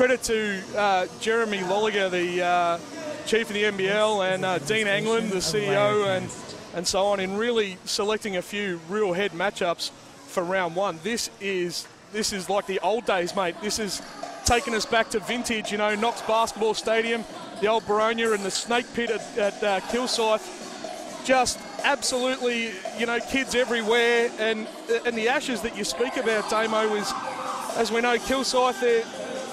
credit to Jeremy Lolliger, the chief of the NBL, and Dean Anglin, the CEO, and so on, in really selecting a few real head matchups for round one. This is like the old days, mate. This is taking us back to vintage, you know, Knox Basketball Stadium, the old Baronia and the Snake Pit at Kilsyth. Just absolutely, you know, kids everywhere. And the Ashes that you speak about, Damo, is, as we know, Kilsyth, their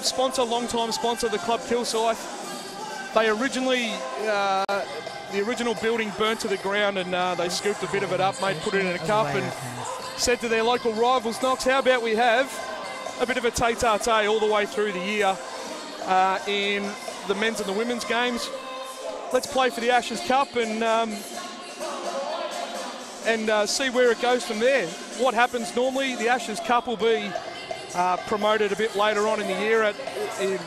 sponsor, long-time sponsor, the club Kilsyth. They originally, the original building burnt to the ground, and they scooped a bit of it up, mate, put it in a cup, and said to their local rivals, Knox, how about we have a bit of a tete-a-tete all the way through the year in the men's and the women's games. Let's play for the Ashes Cup and see where it goes from there. What happens normally, the Ashes Cup will be promoted a bit later on in the year at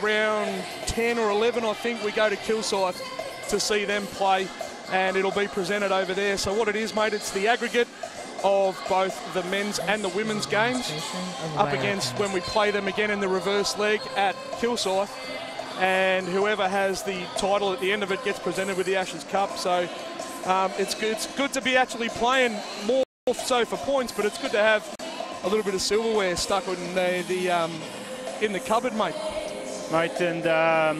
round 10 or 11, I think. We go to Kilsyth to see them play, and it'll be presented over there. So what it is, mate, it's the aggregate of both the men's and the women's games up against when we play them again in the reverse leg at Kilsyth, and whoever has the title at the end of it gets presented with the Ashes Cup. So it's good to be actually playing more so for points, but it's good to have a little bit of silverware stuck in the cupboard, mate. Mate, and a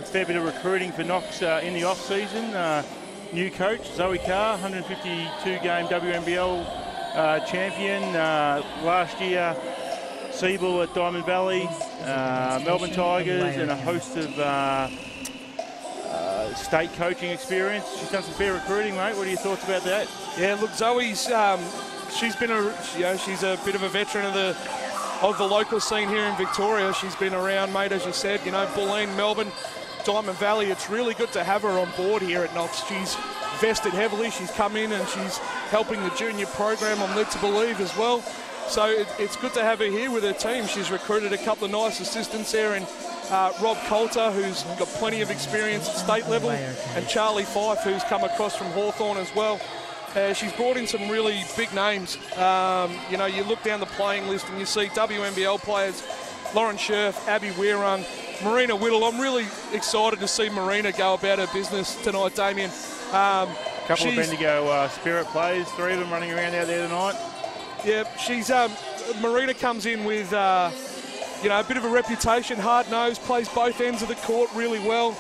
fair bit of recruiting for Knox in the off-season. New coach, Zoe Carr, 152-game WNBL champion. Last year, Siebel at Diamond Valley, Melbourne Tigers, and a host of state coaching experience. She's done some fair recruiting, mate. What are your thoughts about that? Yeah, look, Zoe's she's been she's a bit of a veteran of the local scene here in Victoria. She's been around, mate, as you said, you know, Bulleen, Melbourne, Diamond Valley. It's really good to have her on board here at Knox. She's vested heavily. She's come in and she's helping the junior program, I'm led to believe, as well. So it's good to have her here with her team. She's recruited a couple of nice assistants there, and Rob Coulter, who's got plenty of experience at state level, and Charlie Fife, who's come across from Hawthorn as well. She's brought in some really big names. You know, you look down the playing list and you see WNBL players, Lauren Scherf, Abby Weirung, Marina Whittle. I'm really excited to see Marina go about her business tonight, Damien. Couple of Bendigo Spirit players, 3 of them running around out there tonight. Yeah, she's Marina comes in with you know, a bit of a reputation, hard-nosed, plays both ends of the court really well,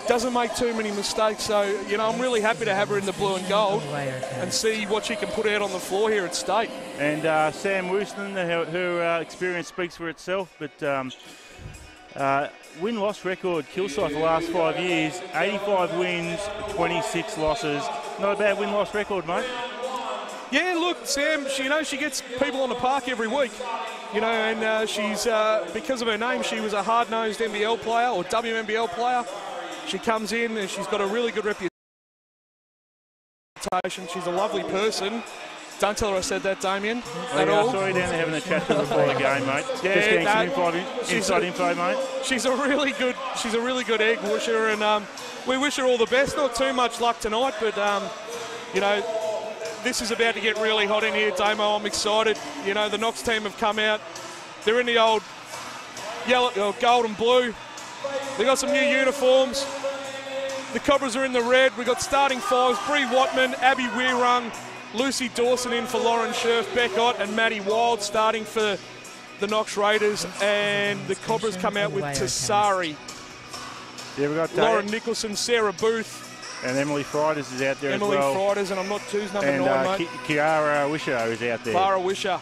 doesn't make too many mistakes. So, you know, I'm really happy to have her in the blue and gold and see what she can put out on the floor here at State. And Sam Wooston, her experience speaks for itself, but win-loss record, Kilsyth the last 5 years, 85 wins, 26 losses. Not a bad win-loss record, mate. Yeah, look, Sam, she gets people on the park every week. You know, and she's, because of her name, she was a hard-nosed NBL player or WNBL player. She comes in and she's got a really good reputation. She's a lovely person. Don't tell her I said that, Damien, at all. I saw you down there having a chat to her before the game, mate. Yeah, just getting some inside info, mate. She's a really good egg wisher, and we wish her all the best. Not too much luck tonight, but you know, this is about to get really hot in here, Damo. I'm excited. You know, the Knox team have come out. They're in the old yellow, gold and blue. They've got some new uniforms. The Cobras are in the red. We've got starting fives: Bree Watman, Abby Weirung, Lucy Dawson in for Lauren Scherf, Beck Ott, and Maddie Wild starting for the Knox Raiders. And the Cobras come out with Tassari. Yeah, we've got Lauren Nicholson, Sarah Booth. And Emily Frieders is out there as well. Emily Frieders, and I'm not who's number 9, mate. Kiara Wisher is out there. Clara Wisher.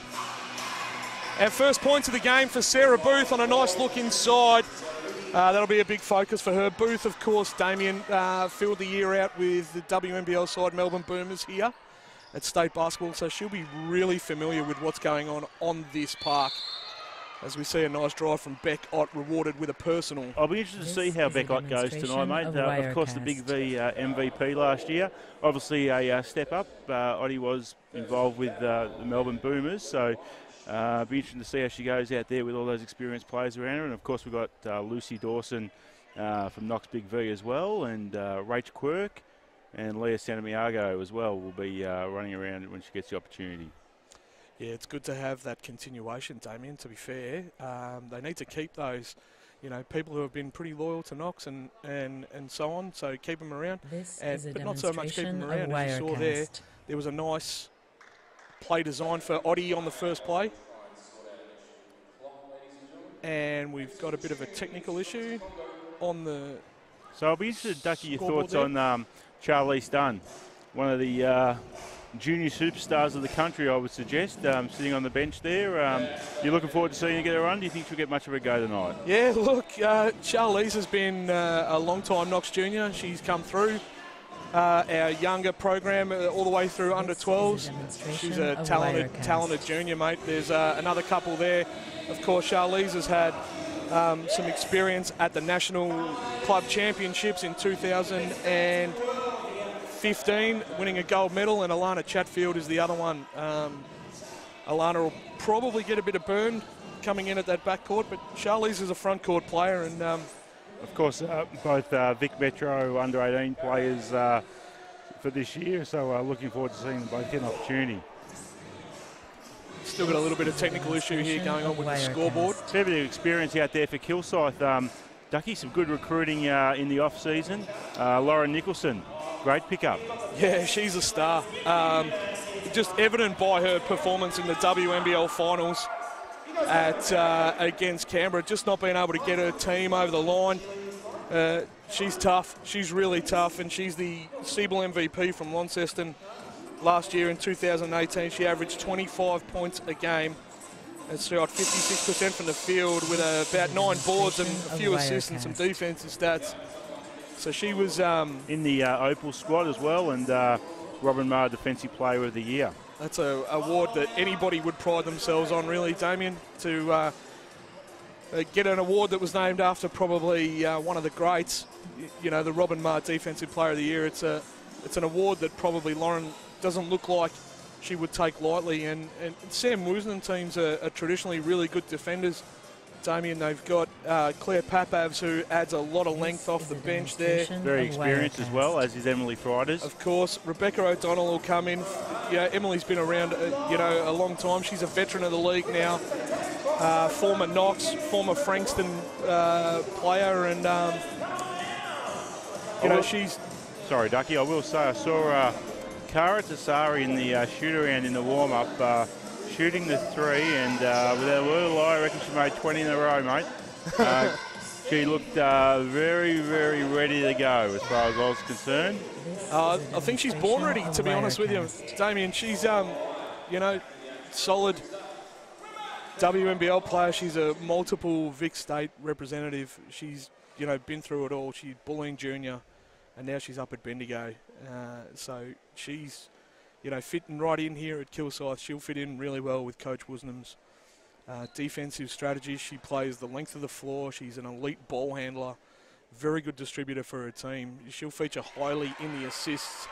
And first points of the game for Sarah Booth on a nice look inside. That'll be a big focus for her. Booth, of course, Damien, filled the year out with the WNBL side Melbourne Boomers here at State Basketball, so she'll be really familiar with what's going on this park. As we see a nice drive from Beck Ott rewarded with a personal. I'll be interested to see how Beck Ott goes tonight, mate. Of course, the Big V MVP last year. Obviously a step up. Ottie was involved with the Melbourne Boomers, so be interesting to see how she goes out there with all those experienced players around her. And of course, we've got Lucy Dawson from Knox Big V as well, and Rach Quirk and Leah Sanamiago as well will be running around when she gets the opportunity. Yeah, it's good to have that continuation, Damien, to be fair. They need to keep those you know, people who have been pretty loyal to Knox and so on. So keep them around, but not so much keep them around. As you saw there was a nice play design for Oddie on the first play. And we've got a bit of a technical issue on the. So I'll be interested, Ducky, your thoughts on Charlize Dunn, one of the junior superstars of the country, I would suggest, sitting on the bench there. You're looking forward to seeing her get a run. Do you think she'll get much of a go tonight? Yeah, look, Charlize has been a long-time Knox junior. She's come through our younger program all the way through under 12s. She's a talented junior, mate. There's another couple there. Of course, Charlize has had some experience at the National Club Championships in 2015, winning a gold medal, and Alana Chatfield is the other one. Alana will probably get a bit of burn coming in at that backcourt, but Charlize is a front court player, and of course both Vic Metro under-18 players for this year, so looking forward to seeing them both get an opportunity. Still got a little bit of technical issue here going on with the scoreboard. Fair bit of experience out there for Kilsyth. Ducky, some good recruiting in the off-season. Lauren Nicholson, great pickup. Yeah, she's a star. Just evident by her performance in the WNBL finals against Canberra, just not being able to get her team over the line. She's tough. She's really tough, and she's the Siebel MVP from Launceston. Last year in 2018, she averaged 25 points a game and shot 56% from the field with about 9 boards and a few assists and some defensive stats. So she was in the Opal squad as well, and Robin Marr Defensive Player of the Year. That's an award that anybody would pride themselves on, really, Damien, to get an award that was named after probably one of the greats. You know, the Robin Marr Defensive Player of the Year. It's an award that probably Lauren doesn't look like she would take lightly, and Sam Woosnam teams are traditionally really good defenders. Damien, they've got Claire Papavs, who adds a lot of length off the bench there. Very experienced as well, as is Emily Frieders. Of course, Rebecca O'Donnell will come in. Yeah, Emily's been around, a long time. She's a veteran of the league now. Former Knox, former Frankston player, and she's. Sorry, Ducky. I will say I saw Cara Tassari in the shoot-around in the warm-up, shooting the three, and without a word of lie, I reckon she made 20 in a row, mate. She looked very, very ready to go as far as I was concerned. I think she's born ready, to be honest with you, Damien. She's, solid WNBL player. She's a multiple Vic State representative. She's, been through it all. She's bullying junior, and now she's up at Bendigo. So she's, fitting right in here at Kilsyth. She'll fit in really well with Coach Woosnam's defensive strategies. She plays the length of the floor. She's an elite ball handler, very good distributor for her team. She'll feature highly in the assists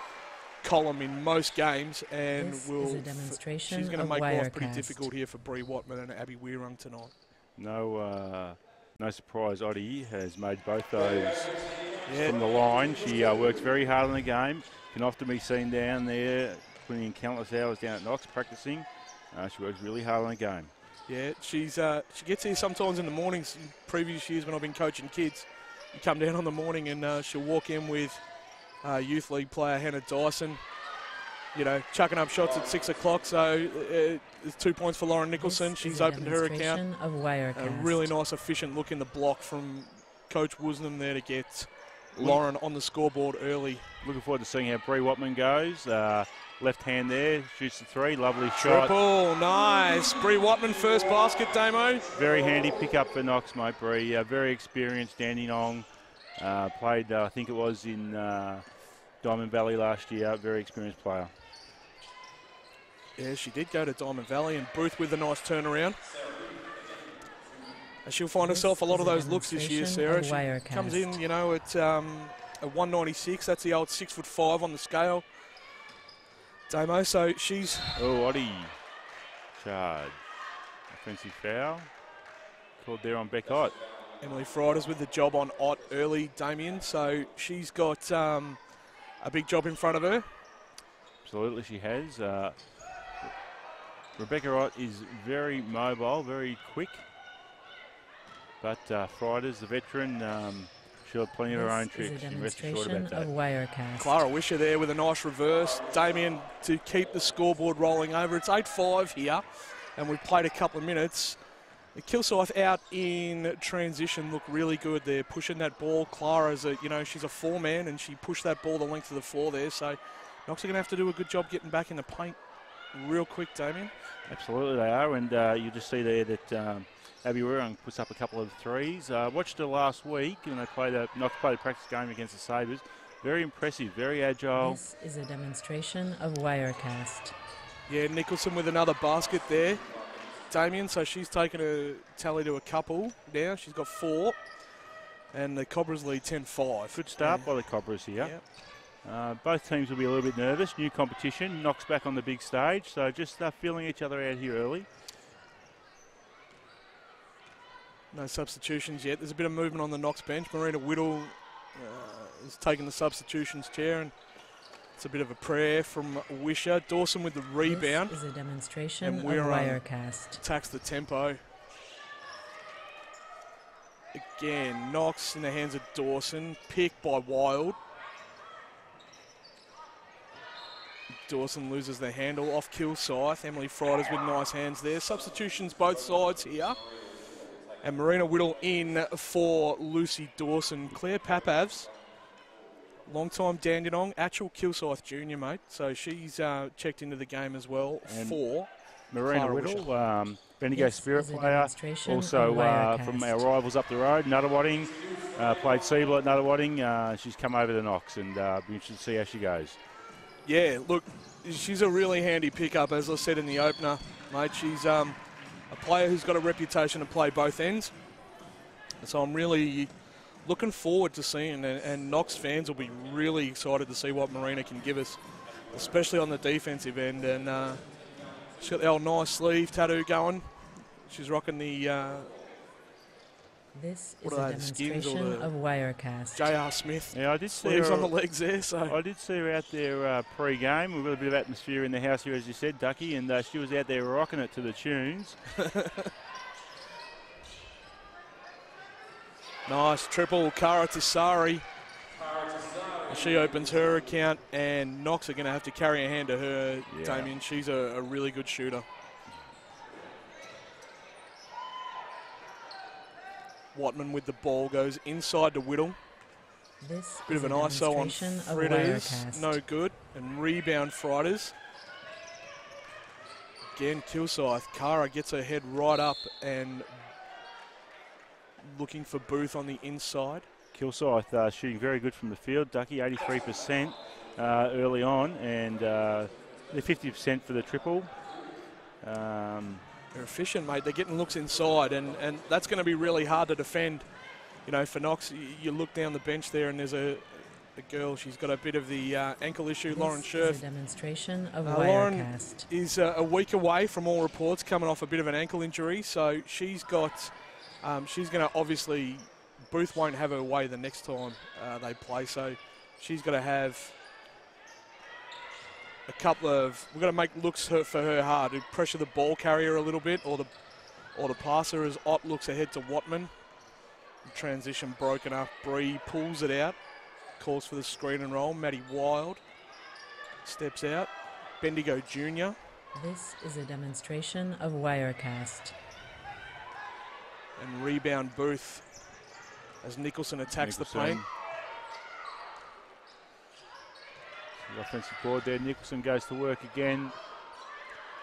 column in most games, and she's going to make life pretty difficult here for Bree Watman and Abby Weirung tonight. No surprise, Oddie has made both those from the line. She works very hard on the game, can often be seen down there putting in countless hours down at Knox practicing. She works really hard on the game. Yeah, she gets here sometimes in the mornings. In previous years when I've been coaching kids, you come down on the morning and she'll walk in with youth league player Hannah Dyson, chucking up shots at 6 o'clock. So there's 2 points for Lauren Nicholson. She's opened her account. A really nice, efficient look in the block from Coach Woosnam there to get Lauren on the scoreboard early. Looking forward to seeing how Bree Watman goes. Left hand there, shoots the three, lovely shot. Triple, nice. Bree Watman, first basket, Damo. Very handy pickup for Knox, mate, Bree. Very experienced, Dandenong. Played, I think it was in Diamond Valley last year. Very experienced player. Yeah, she did go to Diamond Valley, and Booth with a nice turnaround. And she'll find herself a lot of those looks this year, Sarah. She comes in, at 196. That's the old 6'5" on the scale. Damo, so she's... Oh, Oddie. Charge. Offensive foul. Called there on Beck Ott. Emily Frieders with the job on Ott early, Damien. So she's got a big job in front of her. Absolutely she has. Rebecca Ott is very mobile, very quick. But Frida's the veteran. She'll have plenty of her own tricks. Rest assured about that. Clara Wisher there with a nice reverse. Damien to keep the scoreboard rolling over. It's 8-5 here, and we've played a couple of minutes. Kilsyth out in transition look really good. They're pushing that ball. Clara's she's a four-man, and she pushed that ball the length of the floor there. So Knox are going to have to do a good job getting back in the paint real quick, Damien. Absolutely they are, and you just see there that Abby Wirrung puts up a couple of threes. Watched her last week when they Knox played a practice game against the Sabres. Very impressive, very agile. This is a demonstration of Wirecast. Yeah, Nicholson with another basket there, Damien. So she's taken a tally to a couple now. She's got 4, and the Cobras lead 10-5. Good start by the Cobras here. Yep. Both teams will be a little bit nervous. New competition. Knox back on the big stage, so just feeling each other out here early. No substitutions yet. There's a bit of movement on the Knox bench. Marina Whittle is taking the substitutions chair, and it's a bit of a prayer from Wisher. Dawson with the rebound. This is a demonstration of Wirecast. Attacks the tempo. Again, Knox in the hands of Dawson. Pick by Wild. Dawson loses the handle off Kilsyth. Emily Frida's with nice hands there. Substitutions both sides here. And Marina Whittle in for Lucy Dawson. Claire Papavs, long-time Dandenong, actual Kilsyth junior, mate. So she's checked into the game as well for Marina Whittle, Bendigo Spirit player. Also from our rivals up the road, Nuttawading. Played Siebel at Nuttawading. She's come over to Knox, and be interested to see how she goes. Yeah, look, she's a really handy pickup, as I said in the opener, mate. She's a player who's got a reputation to play both ends. So I'm really looking forward to seeing, and Knox fans will be really excited to see what Marina can give us, especially on the defensive end. And she's got the old nice sleeve tattoo going. She's rocking the... This is a demonstration of Wirecast. J.R. Smith. Yeah, I did see sleeves her on the legs there. So I did see her out there pre-game. We've got a bit of atmosphere in the house here, as you said, Ducky, and she was out there rocking it to the tunes. Nice triple, Kara Tassari. She opens her account, and Knox are going to have to carry a hand to her, Damien. She's a really good shooter. Watman with the ball goes inside to Whittle. This bit of an ISO on Fritters, no good. And rebound Fritters. Again, Kilsyth. Kara gets her head right up and looking for Booth on the inside. Kilsyth shooting very good from the field, Ducky, 83% early on, and they're 50% for the triple. They're efficient, mate. They're getting looks inside, and that's going to be really hard to defend. You know, for Knox, you look down the bench there, and there's a girl. She's got a bit of the ankle issue, Lauren Scherf. A demonstration of Lauren is a week away from all reports, coming off a bit of an ankle injury. So she's got, she's going to obviously, Booth won't have her way the next time they play. So she's got to have a couple of, we've got to make looks for her hard, to pressure the ball carrier a little bit, or the passer as Ott looks ahead to Watman. Transition broken up. Bree pulls it out, calls for the screen and roll. Maddie Wild steps out. Bendigo Jr. This is a demonstration of Wirecast. And rebound Booth as Nicholson attacks the paint. The offensive board there. Nicholson goes to work again.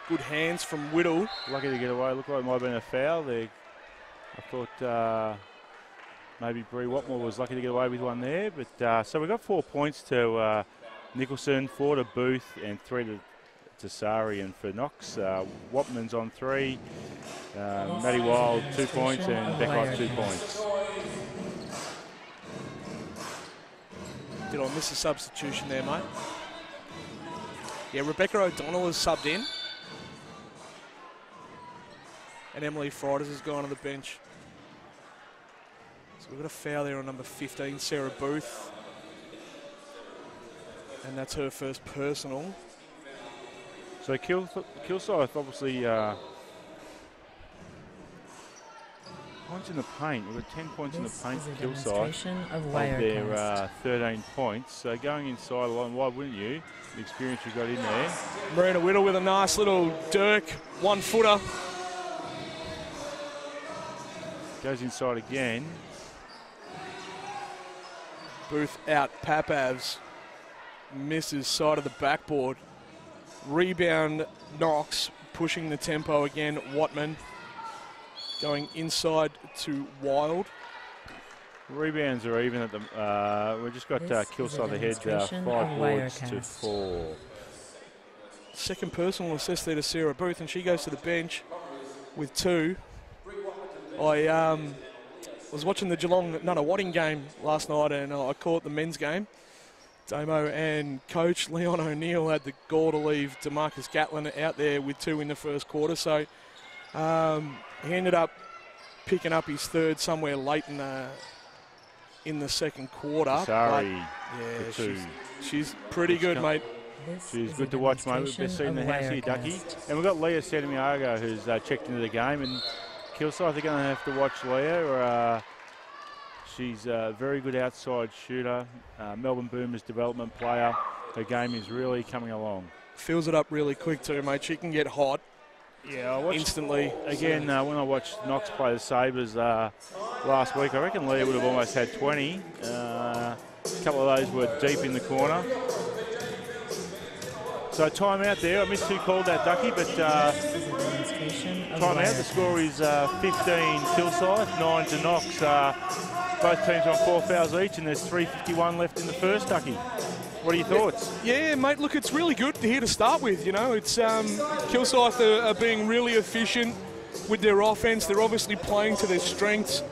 Good hands from Whittle. Lucky to get away. Looked like it might have been a foul there. I thought maybe Bree Watmore was lucky to get away with one there. But so we got 4 points to Nicholson, 4 to Booth, and 3 to Sari. And for Knox, Watman's on 3. Maddie Wild 2 points, and Beckwright 2 points. Did I miss a substitution there, mate? Yeah, Rebecca O'Donnell has subbed in. And Emily Frida's has gone to the bench. So we've got a foul there on number 15, Sarah Booth. And that's her first personal. So Kilsyth obviously Points in the paint. We've got 10 points in the paint for Kilsyth of their 13 points. So going inside a line, why wouldn't you? The experience you got in there. Marina Whittle with a nice little Dirk 1-footer. Goes inside again. Booth out, Papavs misses side of the backboard. Rebound, Knox pushing the tempo again. Watman going inside to Wild. Rebounds are even at the. We've just got Kilsyth ahead 5 boards to 4. Second personal assist there to Sarah Booth, and she goes to the bench with 2. I was watching the Geelong Nunawading game last night, and I caught the men's game. Damo and coach Leon O'Neill had the gall to leave DeMarcus Gatlin out there with 2 in the first quarter, so he ended up picking up his 3rd somewhere late in the second quarter. Sorry, yeah, she's pretty good, mate. She's good to watch, mate. We've been seeing the house here, Ducky. And we've got Leah Santiago, who's checked into the game, and Kilsyth are going to have to watch Leah. She's a very good outside shooter, Melbourne Boomers development player. Her game is really coming along. Fills it up really quick too, mate. She can get hot. Yeah, I watched instantly. Again, when I watched Knox play the Sabres last week, I reckon Leah would have almost had 20. A couple of those were deep in the corner. So time out there. I missed who called that, Ducky, but time out. The score is 15 Kilsyth, 9 to Knox. Both teams on 4 fouls each, and there's 3:51 left in the first, Ducky. What are your thoughts? Yeah, mate, look, it's really good here to start with, you know. It's Kilsyth are being really efficient with their offense. They're obviously playing to their strengths.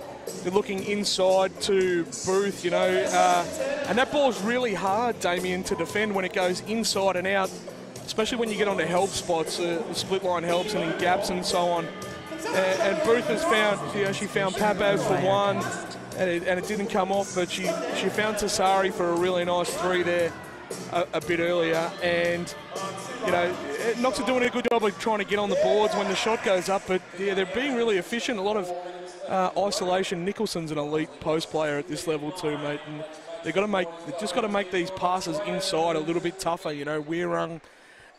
They're looking inside to Booth, you know. And that ball's really hard, Damien, to defend when it goes inside and out, especially when you get onto help spots, the split line helps and in gaps and so on. And Booth has found, you know, she found Papav for 1. And it didn't come off, but she found Tassari for a really nice 3 there a bit earlier. And, you know, Knox are doing a good job of trying to get on the boards when the shot goes up, but, yeah, they're being really efficient. A lot of isolation. Nicholson's an elite post player at this level too, mate. And they've just got to make these passes inside a little bit tougher, you know. Weirung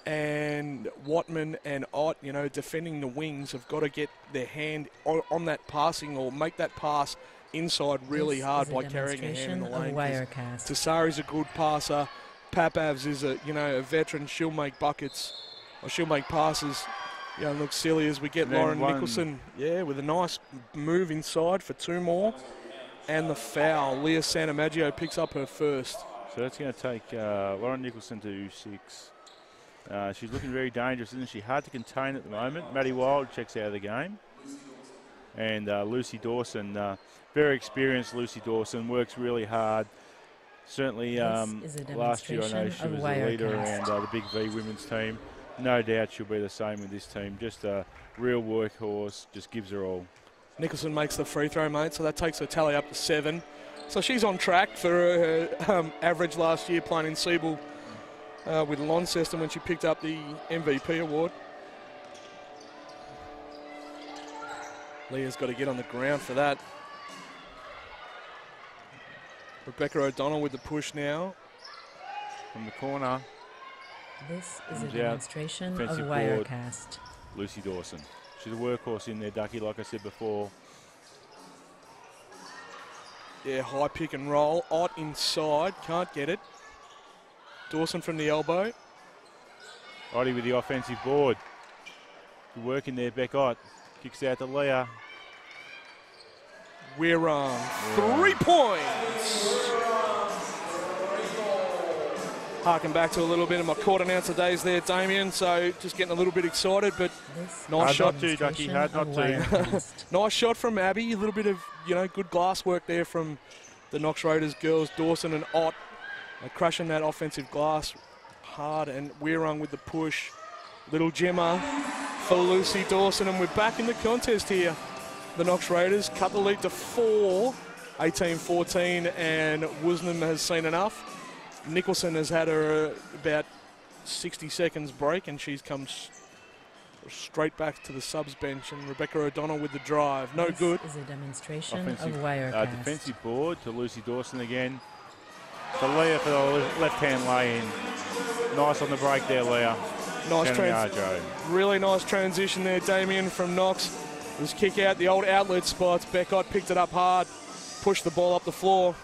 and Watman and Ott, you know, defending the wings have got to get their hand on that passing or make that pass inside really hard by carrying a hand in the lane. Tassari's a good passer. Papavs is a veteran. She'll make buckets, or she'll make passes. You know, look silly as we get Lauren Nicholson, with a nice move inside for 2 more. And the foul. Leah Santamaggio picks up her first. So that's going to take Lauren Nicholson to 6. She's looking very dangerous, isn't she? Hard to contain at the moment. Maddie Wild checks out of the game. And Lucy Dawson, very experienced Lucy Dawson, works really hard. Certainly last year I know she was the leader around the Big V women's team. No doubt she'll be the same with this team. Just a real workhorse, just gives her all. Nicholson makes the free throw, mate, so that takes her tally up to 7. So she's on track for her average last year playing in Siebel with Launceston when she picked up the MVP award. Leah's got to get on the ground for that. Rebecca O'Donnell with the push now. From the corner. This is a demonstration of Wirecast. Lucy Dawson. She's a workhorse in there, Ducky, like I said before. Yeah, high pick and roll. Ott inside, can't get it. Dawson from the elbow. Oddie with the offensive board. Good work in there, Beck Ott. Kicks out to Leah. We're on 3 points. Harking back to a little bit of my court announcer days there, Damien, so just getting a little bit excited, but nice shot. Hard not to, Ducky, hard not to. Nice shot from Abby, a little bit of, you know, good glass work there from the Knox Raiders girls, Dawson and Ott, crushing that offensive glass hard, and Weirung with the push. Little Gemma for Lucy Dawson, and we're back in the contest here. The Knox Raiders cut the lead to 4, 18-14, and Woosnam has seen enough. Nicholson has had her about 60 seconds break, and she's come straight back to the subs bench, and Rebecca O'Donnell with the drive. No good. This is a demonstration Offensive, of wire cast. defensive board to Lucy Dawson again. To Leah for the left-hand lay-in. Nice on the break there, Leah. Really nice transition there, Damien, from Knox. It was kick out the old outlet spots. Beckott picked it up hard, pushed the ball up the floor.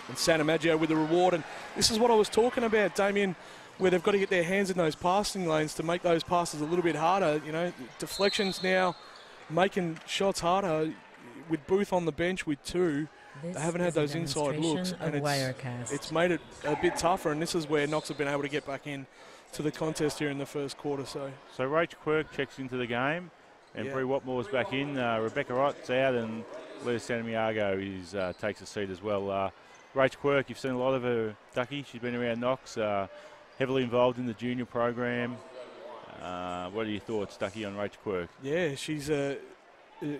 And Santa Maggio with the reward. And this is what I was talking about, Damien, where they've got to get their hands in those passing lanes to make those passes a little bit harder. You know, deflections now, making shots harder. With Booth on the bench with 2, they haven't had those inside looks, and it's made it a bit tougher, and this is where Knox have been able to get back in to the contest here in the first quarter. So Rach Quirk checks into the game, and Bree Watmore's back in. Rebecca Wright's out, and Leah Santiago takes a seat as well. Rach Quirk, you've seen a lot of her, Ducky. She's been around Knox, heavily involved in the junior program. What are your thoughts, Ducky, on Rach Quirk? Yeah, she's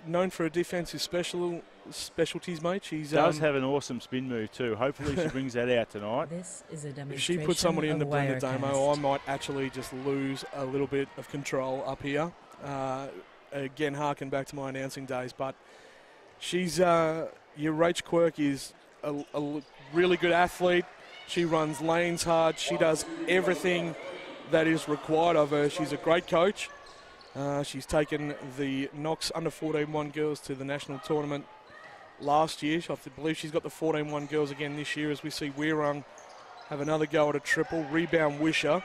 known for her defensive specialties, mate. She does have an awesome spin move too. Hopefully she brings that out tonight. This is a demonstration. If she puts somebody in the blender, Damo, I might actually just lose a little bit of control up here. Again, harken back to my announcing days, but she's your Rach Quirk is a really good athlete. She runs lanes hard. She does everything that is required of her. She's a great coach. She's taken the Knox under 14-1 girls to the national tournament last year. I believe she's got the 14-1 girls again this year, as we see Weirung have another go at a triple. Rebound Wisher.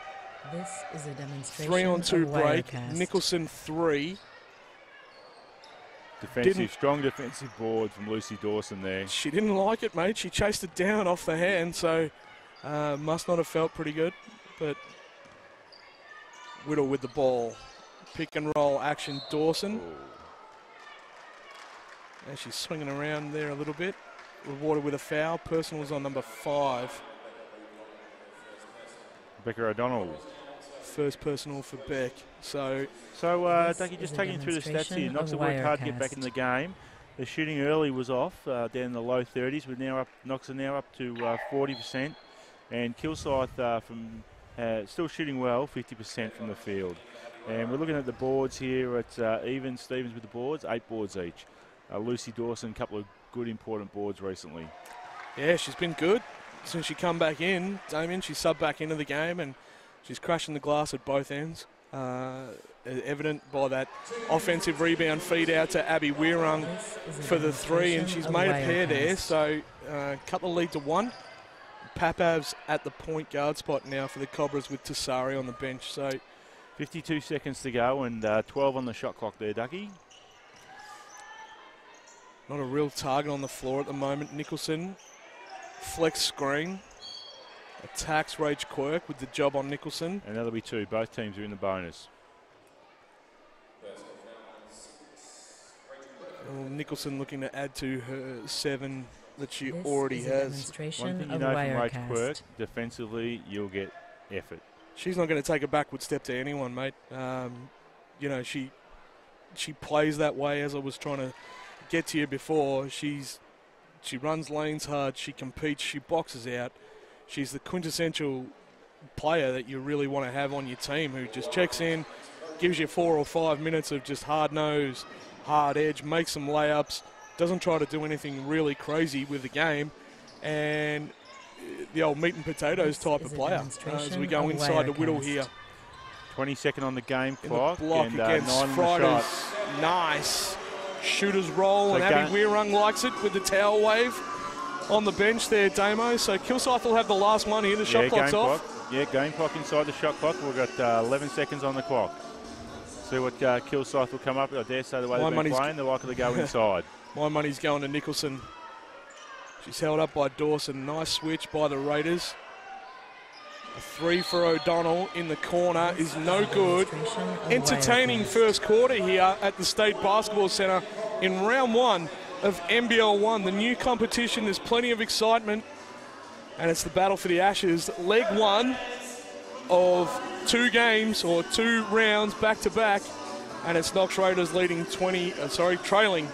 This is a demonstration 3-on-2 break. Nicholson 3. Strong defensive board from Lucy Dawson there. She didn't like it, mate. She chased it down off the hand, so must not have felt pretty good. But Whittle with the ball. Pick and roll action, Dawson. And she's swinging around there a little bit. Rewarded with a foul. Personal was on number 5. Rebecca O'Donnell. First personal for Beck. So Ducky, just taking through the stats here. Knox have worked hard to get back in the game. The shooting early was off, down in the low 30s. Knox are now up to 40%. And Kilsyth still shooting well, 50% from the field. And we're looking at the boards here at even Stevens with the boards, 8 boards each. Lucy Dawson, a couple of good important boards recently. Yeah, she's been good since she come back in. Damien, she subbed back into the game and she's crashing the glass at both ends. Evident by that offensive rebound feed out to Abby Weirung for the 3, and she's made a pair there. So cut the lead to 1. Papav's at the point guard spot now for the Cobras with Tassari on the bench. So 52 seconds to go and 12 on the shot clock there, Ducky. Not a real target on the floor at the moment. Nicholson, flex screen, attacks Rach Quirk with the job on Nicholson. And that'll be 2. Both teams are in the bonus. Well, Nicholson looking to add to her 7 that she already has. One thing you know from Rach Quirk, defensively, you'll get effort. She's not going to take a backward step to anyone, mate. You know, she plays that way, as I was trying to get to you before. She runs lanes hard, she competes, she boxes out. She's the quintessential player that you really want to have on your team, who just checks in, gives you 4 or 5 minutes of just hard nose, hard edge, makes some layups, doesn't try to do anything really crazy with the game, and the old meat and potatoes type of player. As we go inside to Whittle here. 20-second on the game clock. The block and, against Fridays. Nice. Shooter's roll, and Abby Weirung likes it with the towel wave on the bench there, Damo. So Kilsyth will have the last one here. The shot clock's off. Yeah, game clock inside the shot clock. We've got 11 seconds on the clock. See what Kilsyth will come up. I dare say the way they've been playing, they're likely to go inside. My money's going to Nicholson. She's held up by Dawson. Nice switch by the Raiders. A 3 for O'Donnell in the corner is no good. Entertaining first quarter here at the State Basketball Centre in round 1 of NBL1. The new competition, there's plenty of excitement, and it's the battle for the Ashes. Leg 1 of 2 games, or 2 rounds back to back, and it's Knox Raiders trailing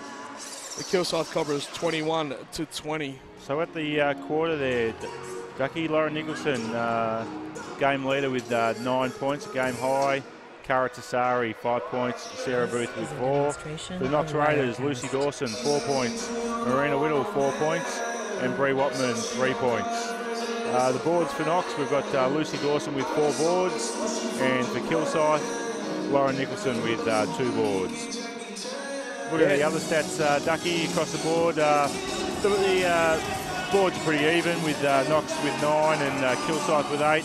the Kilsyth Cobras 21-20. So at the quarter there, Ducky, Lauren Nicholson, game leader with 9 points, a game high. Cara Tassari, 5 points. Sarah Booth with 4. For the Knox Raiders, Lucy Dawson, 4 points. Marina Whittle, 4 points. And Bree Watman, 3 points. The boards for Knox, we've got Lucy Dawson with 4 boards. And for Kilsyth, Lauren Nicholson with 2 boards. Looking at the other stats, Ducky across the board. The boards are pretty even with Knox with 9 and Kilsyth with 8.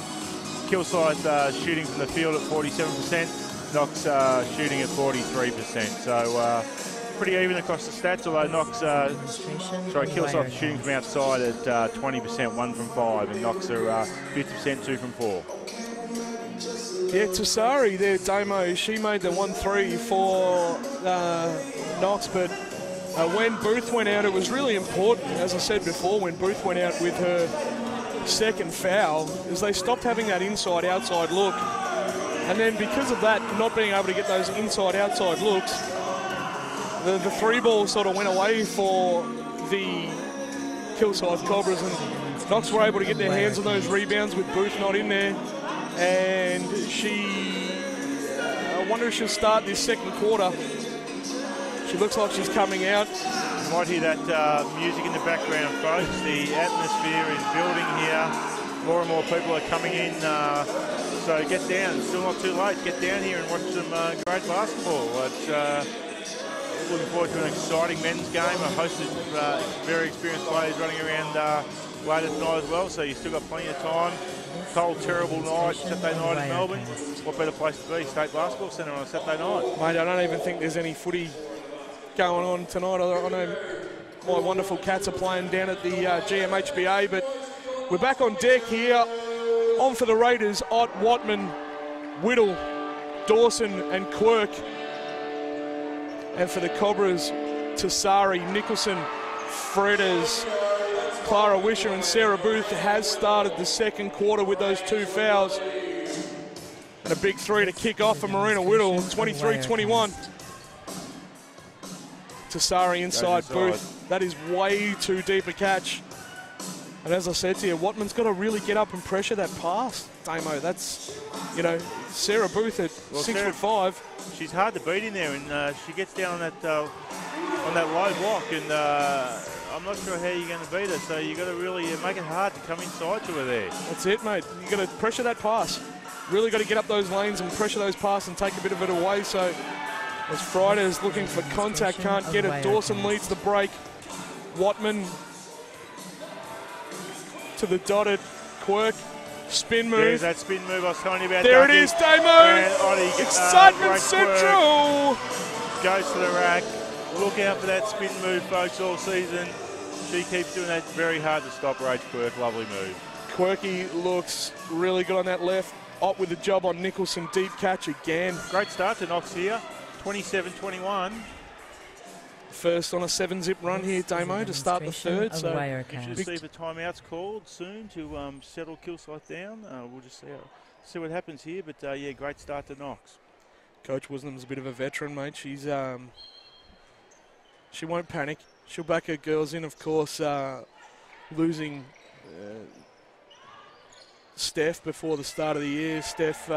Kilsyth shooting from the field at 47%, Knox shooting at 43%. So pretty even across the stats, although Kilsyth shooting from outside at 20%, 1 from 5, and Knox are 50%, 2 from 4. Yeah, Tassari there, Damo, she made the 1-3 for Knox, but when Booth went out, it was really important, as I said before, when Booth went out with her second foul, is they stopped having that inside-outside look. And then because of that, not being able to get those inside-outside looks, the 3 ball sort of went away for the Kilsyth Cobras, and Knox were able to get their hands on those rebounds with Booth not in there. And I wonder if she'll start this second quarter. She looks like she's coming out. You might hear that music in the background, folks. The atmosphere is building here. More and more people are coming in. So get down. It's still not too late. Get down here and watch some great basketball. Looking forward to an exciting men's game. A host of very experienced players running around later tonight as well. So you've still got plenty of time. Cold, terrible night, Saturday night in Melbourne. What better place to be? State Basketball Centre on a Saturday night. Mate, I don't even think there's any footy going on tonight. I know my wonderful Cats are playing down at the GMHBA, but we're back on deck here. On for the Raiders, Ott, Watman, Whittle, Dawson and Quirk. And for the Cobras, Tassari, Nicholson, Fredders, Clara Wisher and Sarah Booth has started the second quarter with those 2 fouls. And a big 3 to kick off for Marina Whittle, 23-21. Tassari inside Booth. That is way too deep a catch. And as I said to you, Watman's got to really get up and pressure that pass, Damo. That's, Sarah Booth at 6'5". She's hard to beat in there, and she gets down on that low block, and I'm not sure how you're going to beat her. So you've got to really make it hard to come inside to her there. That's it, mate. You've got to pressure that pass. Really got to get up those lanes and pressure those passes and take a bit of it away. So as Frida's looking for contact, can't get it. Dawson leads the break. Watman to the dotted. Quirk, spin move. There's that spin move I was telling you about. There it is, Damo. Excitement Central. Goes to the rack. Look out for that spin move, folks, all season. She keeps doing that. Very hard to stop. Rach Quirk, lovely move. Quirky looks really good on that left. Ott with the job on Nicholson, deep catch again. Great start to Knox here, 27-21. First on a 7-zip run here, Damo, to start the third. So we should see if a timeout's called soon to settle Kilsyth down. We'll just see what happens here. But yeah, great start to Knox. Coach Wisdom's a bit of a veteran, mate. She's she won't panic. She'll back her girls in, of course. Losing Steph before the start of the year. Steph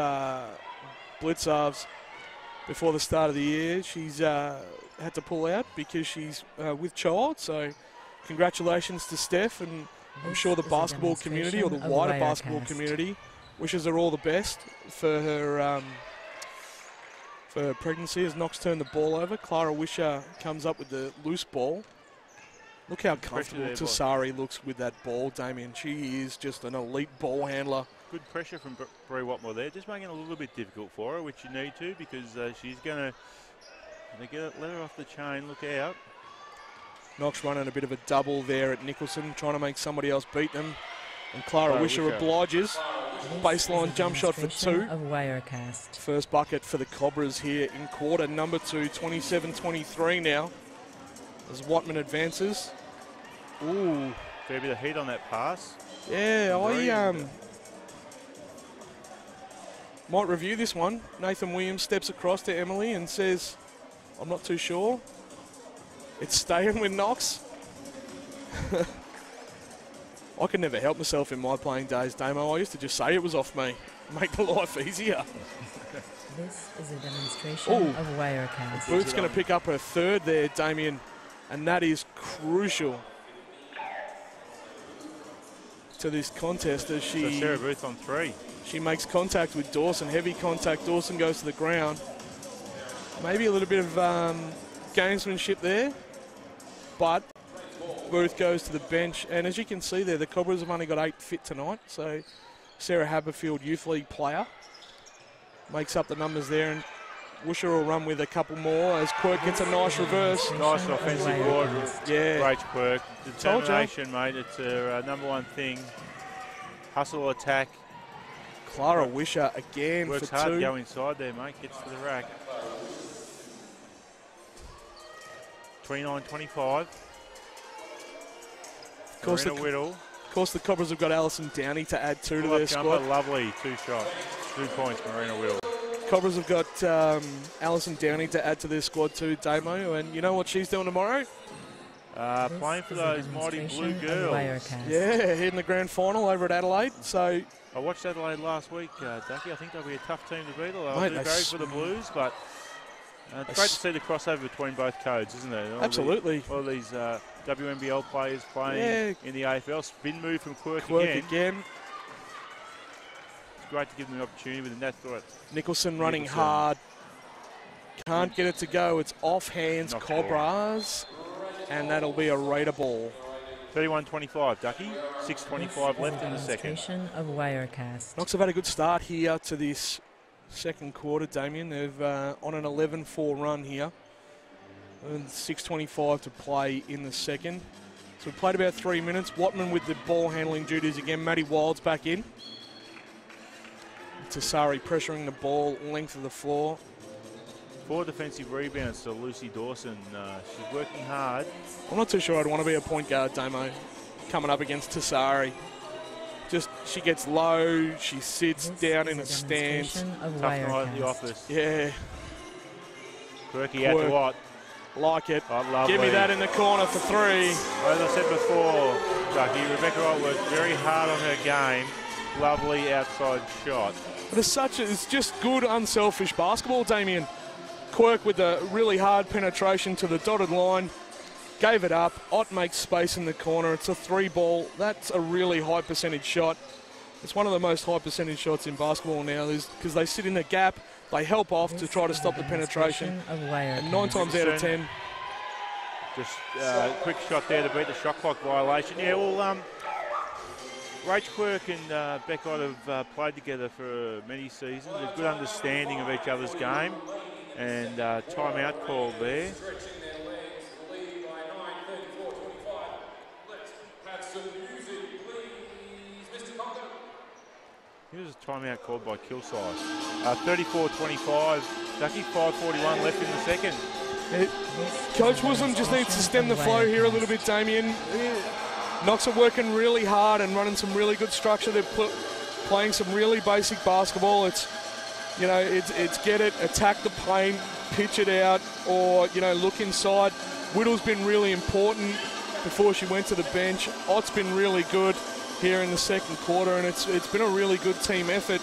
Blitzarves before the start of the year. She's had to pull out because she's with child. So congratulations to Steph, and I'm sure the basketball community, or the wider basketball community, wishes her all the best for her pregnancy as Knox turned the ball over. Clara Wisher comes up with the loose ball. Look how comfortable Tassari looks with that ball, Damien. She is just an elite ball handler. Good pressure from Bree Watmore there, just making it a little bit difficult for her, which you need to, because she's going to let her off the chain. Look out. Knox running a bit of a double there at Nicholson, trying to make somebody else beat them. And Clara Wisher obliges. Baseline jump shot for 2. First bucket for the Cobras here in quarter number 2, 27-23 now. As Watman advances. Ooh. Fair bit of heat on that pass. Yeah, I might review this one. Nathan Williams steps across to Emily and says, I'm not too sure. It's staying with Knox. I could never help myself in my playing days, Damo. I used to just say it was off me. make the life easier. This is a demonstration of Wirecast. Booth's going to pick up her third there, Damien, and that is crucial to this contest as So Sarah Booth on 3. She makes contact with Dawson, heavy contact. Dawson goes to the ground. Maybe a little bit of gamesmanship there, but Booth goes to the bench. And as you can see there, the Cobras have only got 8 fit tonight. So Sarah Haberfield, Youth League player, makes up the numbers there. And Woosher will run with a couple more as Quirk gets a nice reverse. Nice offensive board. Yeah. Great Quirk. Determination, mate. It's her number one thing. Hustle, attack. Clara Wisher again Works for hard, 2. go inside there, mate. Gets to the rack. 29-25. Of course, the Cobras have got Alison Downey to add 2 to their squad. Lovely 2 shots. 2 points, Marina Whittle. Cobras have got Alison Downey to add to their squad too, Damo. And you know what she's doing tomorrow? Playing for those mighty blue girls. Yeah, hitting the grand final over at Adelaide. So I watched Adelaide last week, Ducky. I think they'll be a tough team to beat. They'll do very for the Blues, but it's great to see the crossover between both codes, isn't it? Absolutely. All these WNBL players playing in the AFL. Spin move from Quirk again. It's great to give them an opportunity with the net threat. Nicholson running hard. Can't get it to go. It's off hands, Cobras. And that'll be a Raider ball. 31-25, Ducky. 6:25 left in the second. Of Wirecast. Knox have had a good start here to this second quarter, Damien. They've on an 11-4 run here. And 6:25 to play in the second. So we played about 3 minutes. Watman with the ball handling duties again. Maddie Wild's back in. Tassari pressuring the ball, length of the floor. 4 defensive rebounds to Lucy Dawson. She's working hard. I'm not too sure I'd want to be a point guard, Damo, coming up against Tassari. Just, she gets low, she sits down in a stance. Tough night at the office. Yeah. Quirky out to what? Like it. Oh, give me that in the corner for 3. As I said before, Ducky, Rebecca Wright worked very hard on her game. Lovely outside shot. But it's just good, unselfish basketball, Damien. Quirk with a really hard penetration to the dotted line. Gave it up. Ott makes space in the corner. It's a 3 ball. That's a really high percentage shot. It's one of the most high percentage shots in basketball now because they sit in the gap. They help off to try to stop the penetration. And 9 times out of 10. Just quick shot there to beat the shot clock violation. Yeah, well, Rach Quirk and Beck Ott have played together for many seasons. A good understanding of each other's game. And timeout called there. Here's a timeout called by Kilsyth. 34-25. Ducky, 5:41 left in the second. Coach Woosnam just needs to stem the flow here a little bit, Damien. Knox are working really hard and running some really good structure. They're playing some really basic basketball. It's get it, attack the paint, pitch it out, or, look inside. Whittle's been really important before she went to the bench. Ott's been really good here in the second quarter, and it's been a really good team effort.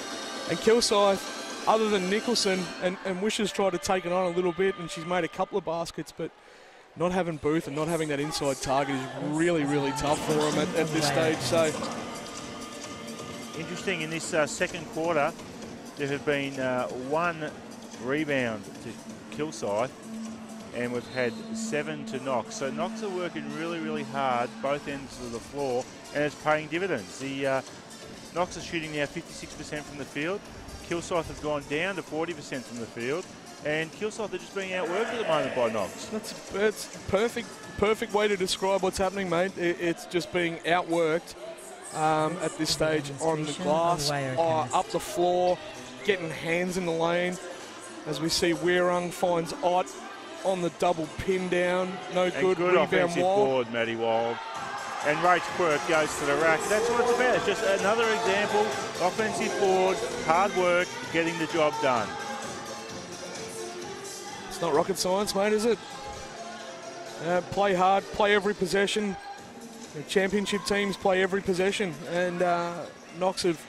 And Kilsyth, other than Nicholson, and Wisher's tried to take it on a little bit, and she's made a couple of baskets, but not having Booth and not having that inside target is really, really tough for them at this stage. So interesting, in this second quarter, there have been 1 rebound to Kilsyth, and we've had 7 to Knox. So Knox are working really, really hard, both ends of the floor, and it's paying dividends. The Knox are shooting now 56% from the field. Kilsyth have gone down to 40% from the field, and Kilsyth are just being outworked at the moment by Knox. That's perfect way to describe what's happening, mate. It's just being outworked at this stage on the glass, up the floor, getting hands in the lane. As we see, Weirung finds Ott on the double pin down. No good rebound. Offensive board, Maddie Wild. And Rach Quirk goes to the rack. That's what it's about. It's just another example. Offensive board, hard work, getting the job done. It's not rocket science, mate, is it? Play hard, play every possession. The championship teams play every possession. And Knox have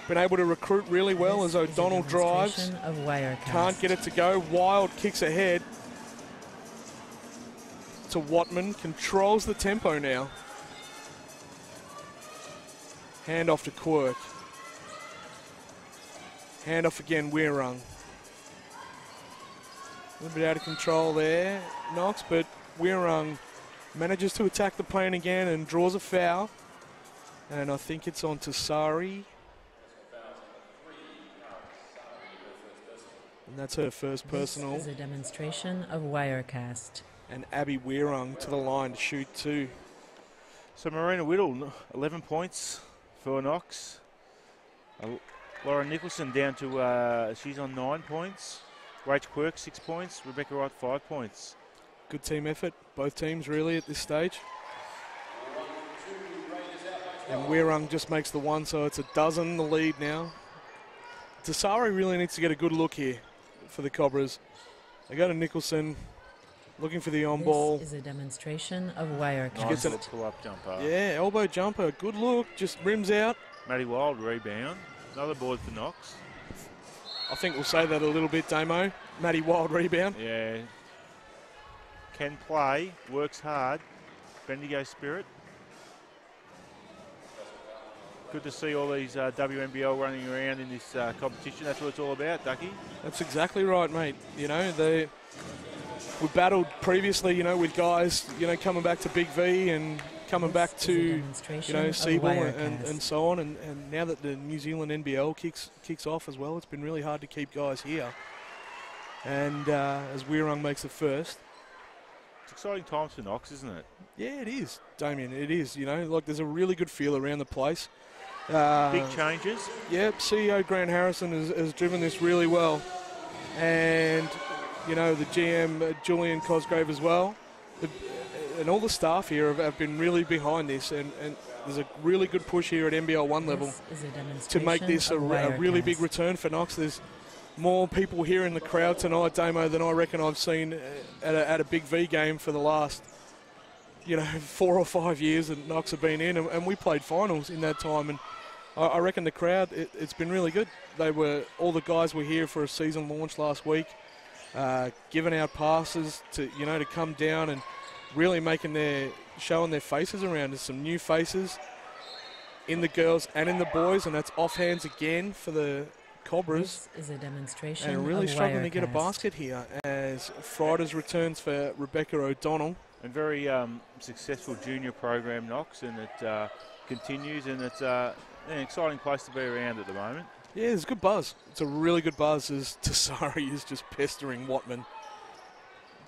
been able to recruit really well as O'Donnell drives. Can't get it to go. Wild kicks ahead to Watman. Controls the tempo now. Hand off to Quirk. Hand off again, Weirung. A little bit out of control there, Knox, but Weirung manages to attack the paint again and draws a foul. And I think it's on to Sari. And that's her first personal. This is a demonstration of Wirecast. And Abby Weirung to the line to shoot 2. So Marina Whittle, 11 points for Knox. Laura Nicholson down to, she's on 9 points. Rach Quirk, 6 points. Rebecca Wright, 5 points. Good team effort, both teams really at this stage. And Weirung just makes the 1, so it's a dozen the lead now. Tasari really needs to get a good look here for the Cobras. They go to Nicholson, looking for the on ball. This is a demonstration of Wirecast. Nice little pull-up jumper. Yeah, elbow jumper, good look, just rims out. Maddie Wild rebound. Another board for Knox. I think we'll say that a little bit, Damo. Maddie Wild rebound. Yeah. Can play, works hard. Bendigo spirit. Good to see all these WNBL running around in this competition. That's what it's all about, Ducky. That's exactly right, mate. You know, we battled previously, you know, with guys, you know, coming back to Big V and coming back to, you know, Siebel and so on. And now that the New Zealand NBL kicks off as well, it's been really hard to keep guys here. And as Weirung makes the first. It's exciting times for Knox, isn't it? Yeah, it is, Damien. It is, you know, like there's a really good feel around the place. Big changes. Yep, CEO Grant Harrison has driven this really well. And, you know, the GM Julian Cosgrave as well. And all the staff here have been really behind this. And there's a really good push here at NBL1 level to make this a really big return for Knox. There's more people here in the crowd tonight, Damo, than I reckon I've seen at a Big V game for the last, you know, 4 or 5 years that Knox have been in. And we played finals in that time. And I reckon the crowd, it's been really good. All the guys were here for a season launch last week, giving out passes to, you know, to come down and really showing their faces around. There's some new faces in the girls and in the boys, and that's offhands again for the Cobras. This is a demonstration and really struggling to get a Wirecast. basket here as Fridays returns for Rebecca O'Donnell. And very successful junior program, Knox, and it continues, and it's an exciting place to be around at the moment. Yeah, there's a good buzz. It's a really good buzz as Tasari is just pestering Watman.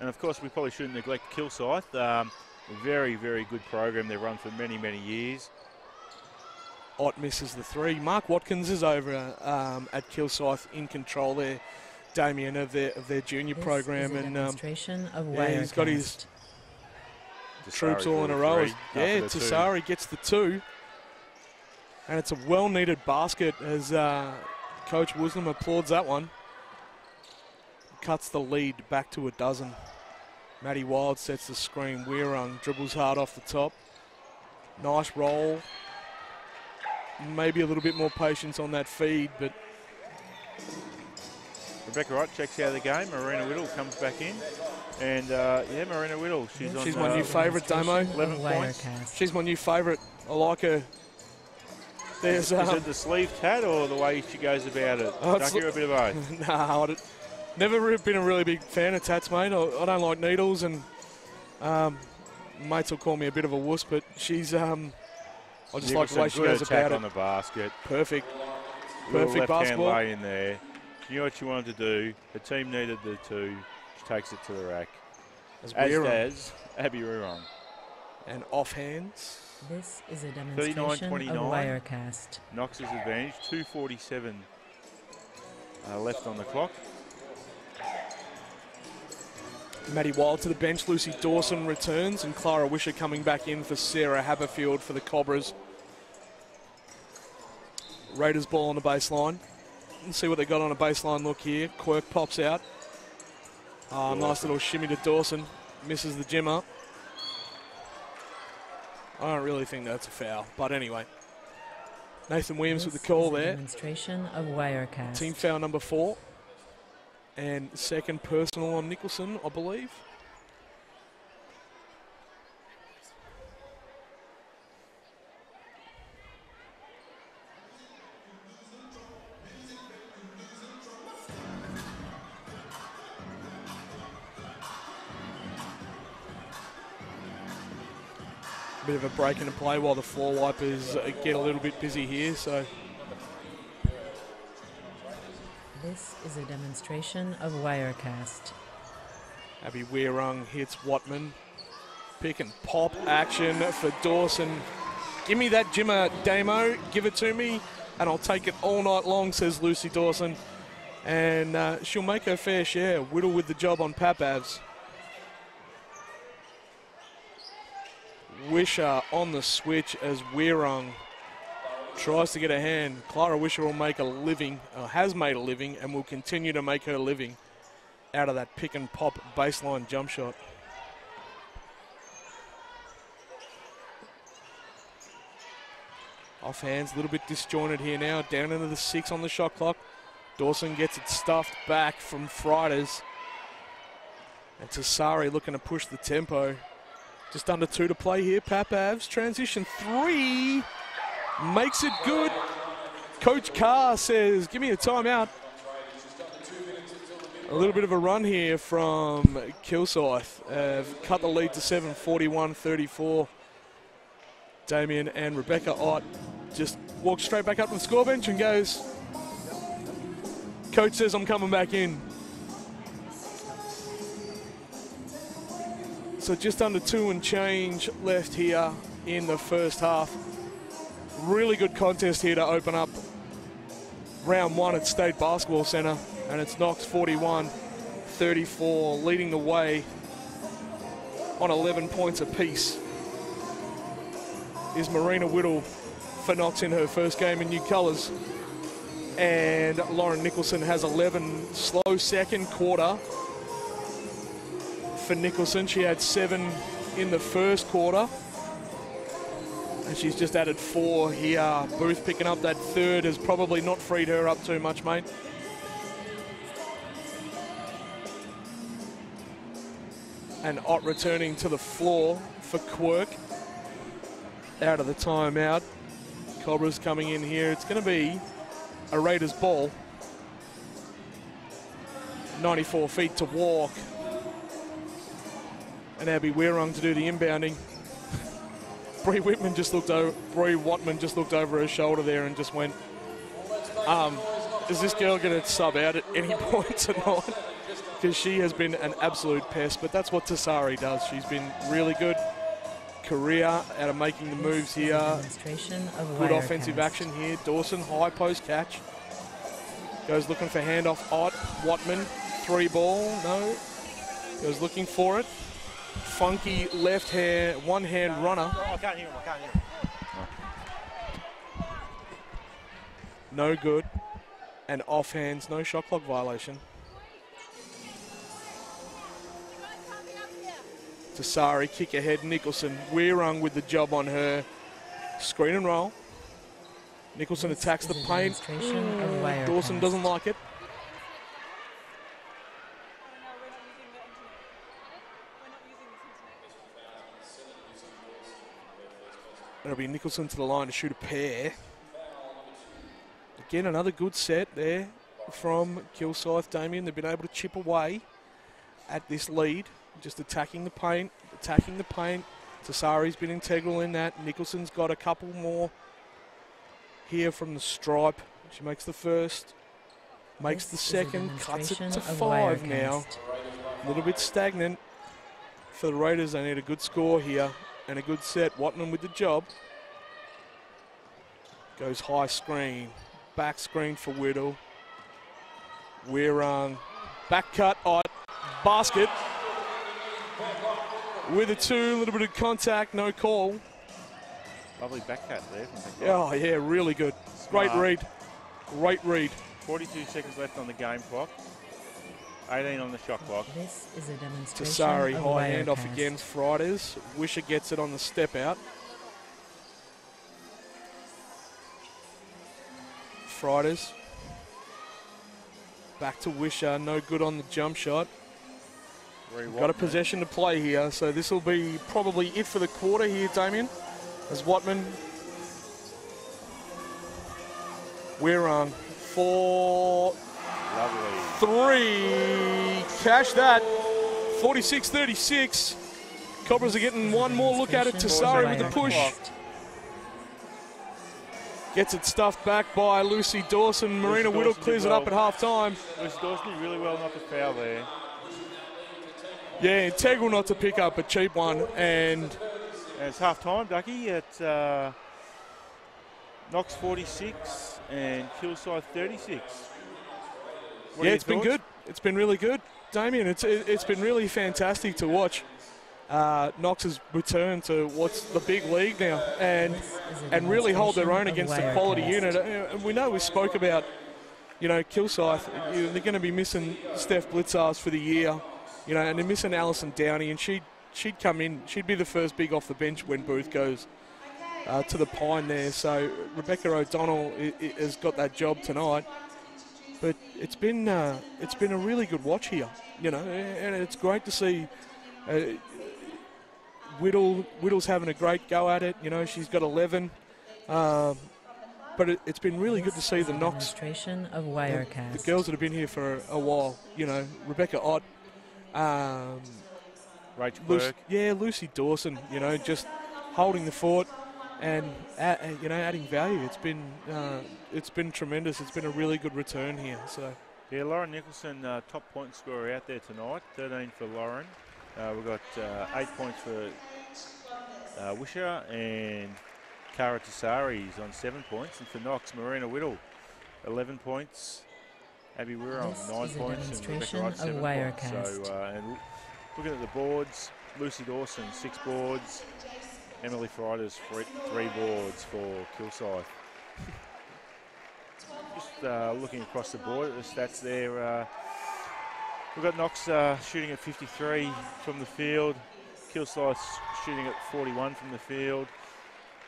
And of course, we probably shouldn't neglect Kilsyth. A very, very good program they've run for many, many years. Ott misses the 3. Mark Watkins is over at Kilsyth in control there, Damien, of their junior program. And he's got his troops all in a row. Yeah, Tasari gets the 2. And it's a well-needed basket as Coach Wisdom applauds that one. Cuts the lead back to a dozen. Maddie Wild sets the screen. Weirung dribbles hard off the top. Nice roll. Maybe a little bit more patience on that feed, but... Rebecca Wright checks out of the game. Marina Whittle comes back in. And, yeah, Marina Whittle. She's my new favourite, Damo. 11 points. She's my new favourite. I like her. There's, is it the sleeve tat or the way she goes about it? Ducky, or a bit of both? Nah, never been a really big fan of tats, mate. I don't like needles, and mates will call me a bit of a wuss, but she's... I just like the way she goes about it. On the basket. Perfect. Perfect basketball. Lay in there. She knew what she wanted to do. The team needed the 2. She takes it to the rack. As does Abby Weirung. And offhands. This is a demonstration of Wirecast. Knox's advantage. 2:47 left on the clock. Maddie Wild to the bench. Lucy Dawson returns, and Clara Wisher coming back in for Sarah Haberfield for the Cobras. Raiders ball on the baseline. Let's see what they got on a baseline look here. Quirk pops out. Nice little shimmy to Dawson. Misses the jimmer. I don't really think that's a foul, but anyway. Nathan Williams with the call there. Demonstration of Wirecast. Team foul number 4. And second personal on Nicholson, I believe. Bit of a break in the play while the floor wipers get a little bit busy here. So this is a demonstration of Wirecast. Abby Weirung hits Watman. Pick and pop action for Dawson. Give me that Jimmer Damo. Give it to me, and I'll take it all night long, says Lucy Dawson. And she'll make her fair share. Whittle with the job on Papavs. Wisher on the switch as Weirung tries to get a hand. Clara Wisher will make a living, has made a living, and will continue to make her living out of that pick and pop baseline jump shot. Off hands, a little bit disjointed here now. Down into the 6 on the shot clock. Dawson gets it stuffed back from Fridays. And Tassari looking to push the tempo. Just under 2 to play here. Papavs, transition 3. Makes it good. Coach Carr says, give me a timeout. A little bit of a run here from Kilsyth. Cut the lead to 7, 41-34. Damien and Rebecca Ott just walks straight back up to the score bench and goes, Coach says I'm coming back in. So just under 2 and change left here in the first half. Really good contest here to open up round 1 at State Basketball Centre. And it's Knox 41-34, leading the way on 11 points apiece. Is Marina Whittle for Knox in her first game in new colours. And Lauren Nicholson has 11. Slow second quarter for Nicholson. She had 7 in the first quarter. And she's just added 4 here. Booth picking up that third has probably not freed her up too much, mate. And Ott returning to the floor for Quirk. Out of the timeout. Cobras coming in here. It's going to be a Raiders ball. 94 feet to walk. And Abby Weirung to do the inbounding. Bree Watman just looked over her shoulder there and just went, is this girl going to sub out at any point tonight? Because she has been an absolute pest, but that's what Tassari does. She's been really good. Career out of making the moves here. Good offensive action here. Dawson, high post catch. Goes looking for handoff. Ott, Watman, 3 ball, no. Goes looking for it. Funky left hand, one hand runner. I can't hear him, I can't hear him. No good. And off hands, no shot clock violation. Tassari, kick ahead, Nicholson. Weirung with the job on her. Screen and roll. Nicholson attacks the paint. Dawson doesn't like it. It'll be Nicholson to the line to shoot a pair. Again, another good set there from Kilsyth, Damien. They've been able to chip away at this lead. Just attacking the paint, Tassari's been integral in that. Nicholson's got a couple more here from the stripe. She makes the first, makes the second, cuts it to 5 now. A little bit stagnant for the Raiders. They need a good score here and a good set. Watman with the job. Goes high screen, back screen for Whittle. Weirung, back cut, basket. With a 2, a little bit of contact, no call. Lovely back cut there. Oh, yeah, really good. Great read. Great read. 42 seconds left on the game clock. 18 on the shot clock. This is a demonstration Tassari, of high Wirecast. handoff again, Fridays. Wisher gets it on the step out. Fridays. Back to Wisher, no good on the jump shot. Got a possession to play here, so this will be probably it for the quarter here, Damien. As Watman, Wirrung for three. Cash that. 46-36. Cobras are getting one more look at it. Tassari with the push. Gets it stuffed back by Lucy Dawson. Marina Whittle clears it up at half-time. Lucy Dawson did really well not to foul there. Yeah, integral not to pick up a cheap one. And it's half-time, Ducky, at Knox 46 and Kilsyth 36. Yeah, it's been good. It's been really good, Damien. It's been really fantastic to watch Knox's return to what's the big league now, and really hold their own against a quality unit. And we know we spoke about, Kilsyth. They're going to be missing Steph Blitzars for the year, and they're missing Alison Downey, and she'd come in. She'd be the first big off the bench when Booth goes to the Pine there. So Rebecca O'Donnell has got that job tonight. But it's been a really good watch here, and it's great to see Whittle's having a great go at it. She's got 11, but it's been really good to see the Knox, the girls that have been here for a while. Rebecca Ott, Rachel Burke. Lucy Dawson. Just holding the fort and adding value. It's been tremendous. It's been a really good return here. So yeah, Lauren Nicholson, top point scorer out there tonight. 13 for Lauren. We've got 8 points for Wisher, and Cara Tassari's on 7 points. And for Knox, Marina Whittle, 11 points. Abby Wirrung, 9 points. And Rebecca Ott, 7 points. So, and looking at the boards, Lucy Dawson, 6 boards. Emily Frida's 3 boards for Kilsyth. Just looking across the board at the stats there. We've got Knox shooting at 53 from the field. Kilsyth shooting at 41 from the field.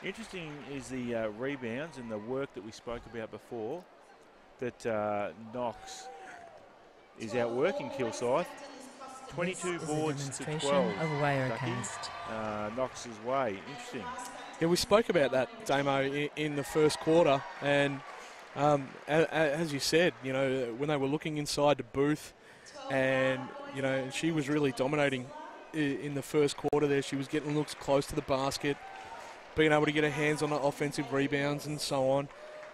Interesting is the rebounds and the work that we spoke about before, that Knox is outworking Kilsyth. 22 boards to 12. Knox's way. Interesting. Yeah, we spoke about that, Damo, in the first quarter. And as you said, when they were looking inside the booth, and, she was really dominating in the first quarter there. She was getting looks close to the basket, being able to get her hands on the offensive rebounds and so on. And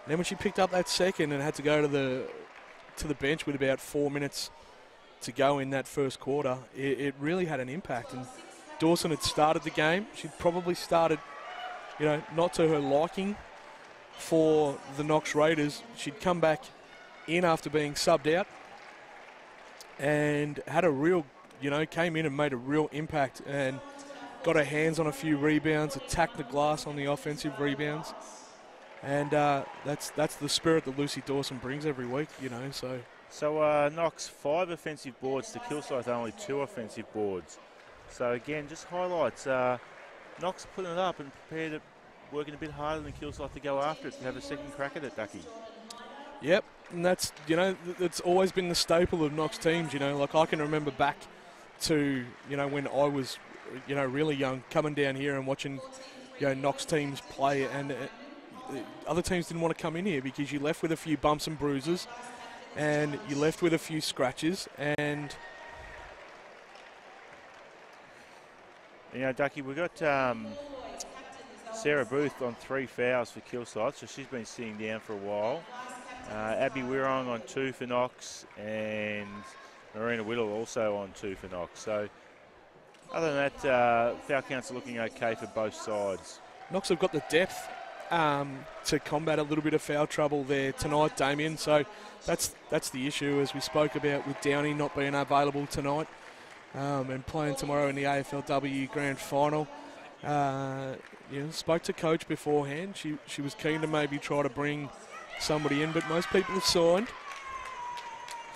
then when she picked up that second and had to go to the bench with about 4 minutes to go in that first quarter, it really had an impact. And Dawson had started the game. She'd probably started, not to her liking for the Knox Raiders. She'd come back in after being subbed out and had a real, came in and made a real impact and got her hands on a few rebounds, attacked the glass on the offensive rebounds. And that's the spirit that Lucy Dawson brings every week, So Knox 5 offensive boards to Kilsyth, only 2 offensive boards. So again, just highlights Knox putting it up and prepared, working a bit harder than Kilsyth to go after it, to have a second crack at it, Ducky. Yep, and that's, it's always been the staple of Knox teams, like I can remember back to, when I was, really young, coming down here and watching, Knox teams play, and other teams didn't want to come in here because you left with a few bumps and bruises, and you left with a few scratches, and Ducky, we've got Sarah Booth on 3 fouls for Kilsyth, so she's been sitting down for a while. Abby Wirrung on 2 for Knox, and Marina Whittle also on 2 for Knox. So other than that, foul counts are looking okay for both sides. Knox have got the depth to combat a little bit of foul trouble there tonight, Damien. So that's the issue, as we spoke about, with Downey not being available tonight and playing tomorrow in the AFLW Grand Final. Spoke to coach beforehand. She was keen to maybe try to bring somebody in, but most people have signed.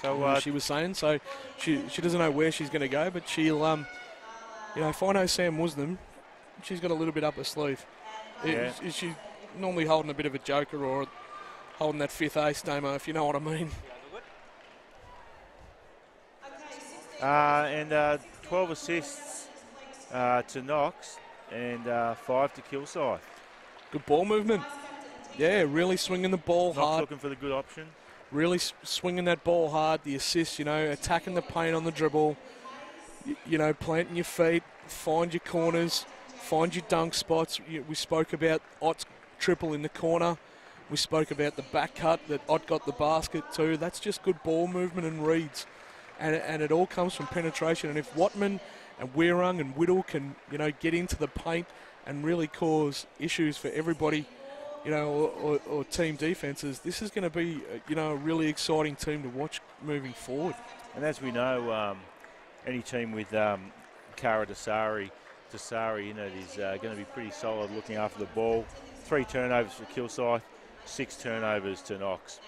So she was saying, so she doesn't know where she's going to go, but she'll if I know Sam Muslim, she's got a little bit up her sleeve. Yeah. Is she normally holding a bit of a joker or holding that fifth ace, Damo, if you know what I mean. And 12 assists to Knox and 5 to Kilsyth. Good ball movement. Yeah, really swinging the ball Knox hard. looking for the good option. Really swinging that ball hard, the assist, attacking the paint on the dribble, planting your feet, find your corners, find your dunk spots. We spoke about Ott's triple in the corner. We spoke about the back cut that Ott got the basket too. That's just good ball movement and reads. And it all comes from penetration. And if Watman and Weirung and Whittle can, get into the paint and really cause issues for everybody, or team defences, this is going to be, a really exciting team to watch moving forward. And as we know, any team with Kara Dasari in it is going to be pretty solid looking after the ball. 3 turnovers for Kilsyth, 6 turnovers to Knox.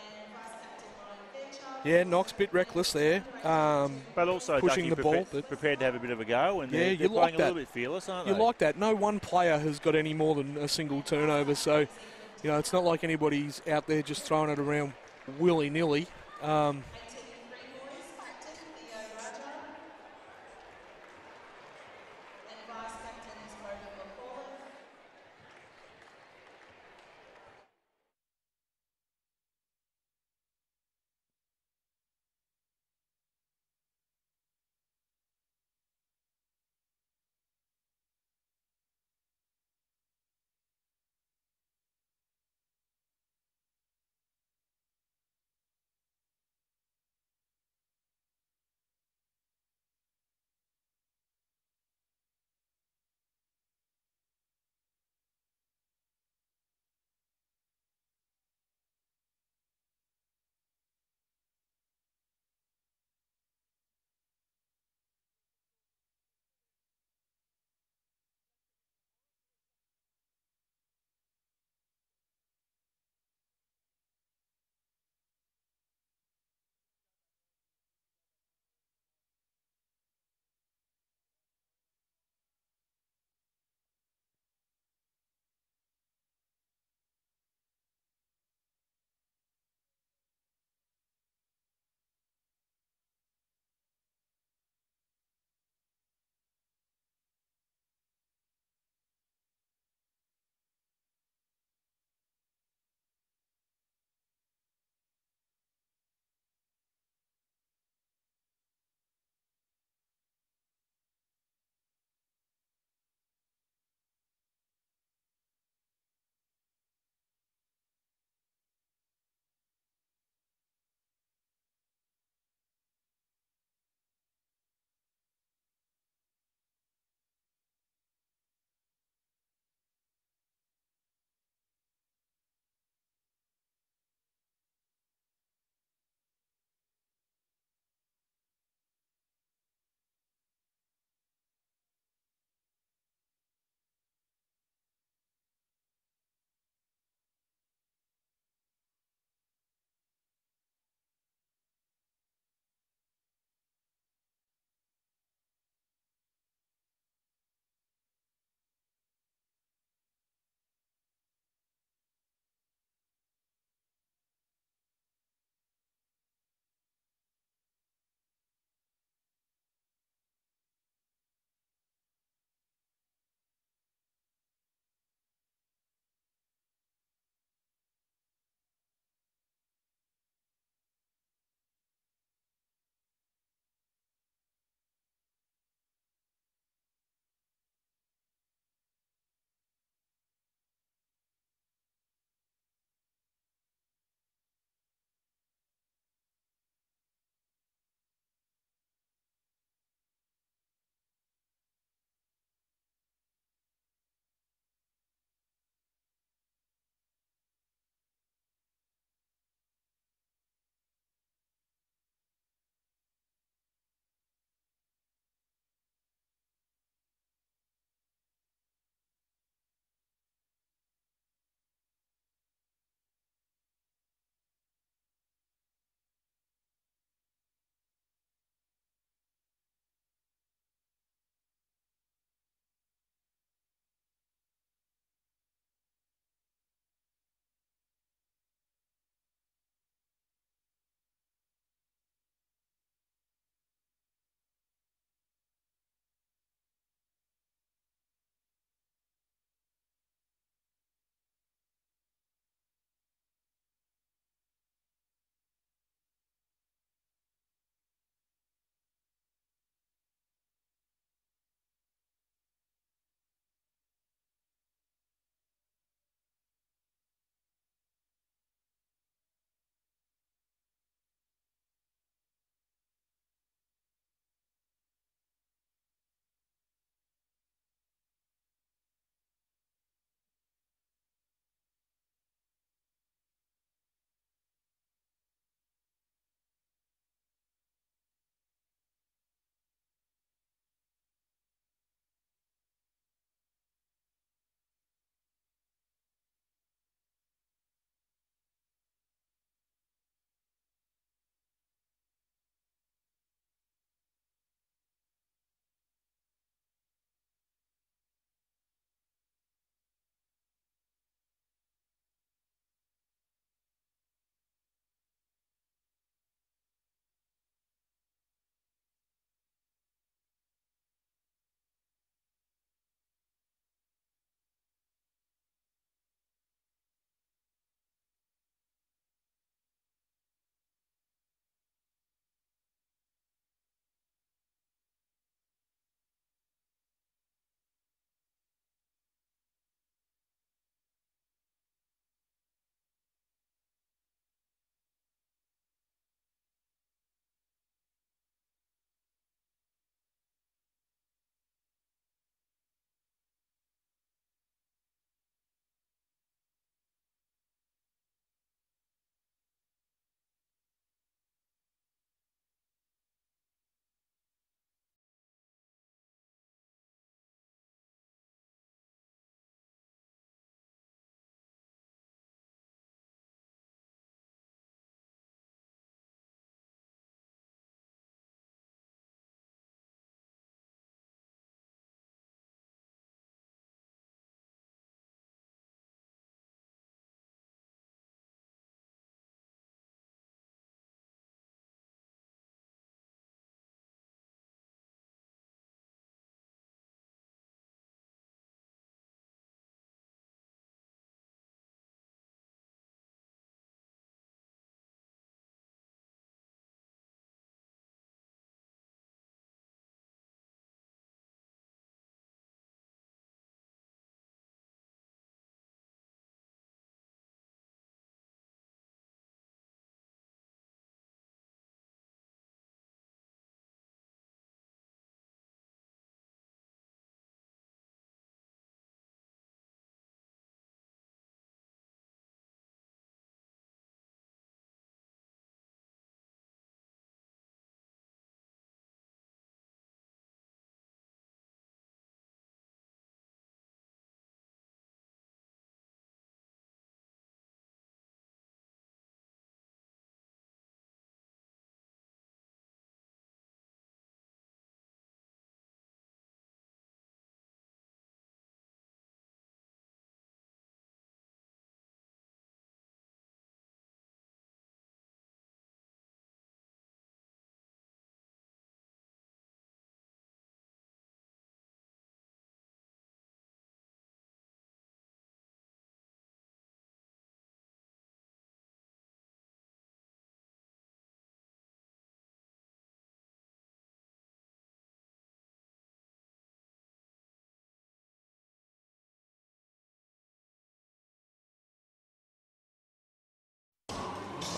Yeah, Knox a bit reckless there. But also pushing the ball. Prepared to have a bit of a go, and they're you playing like a that. little bit fearless, aren't they? You like that. No one player has got any more than a single turnover, so it's not like anybody's out there just throwing it around willy-nilly.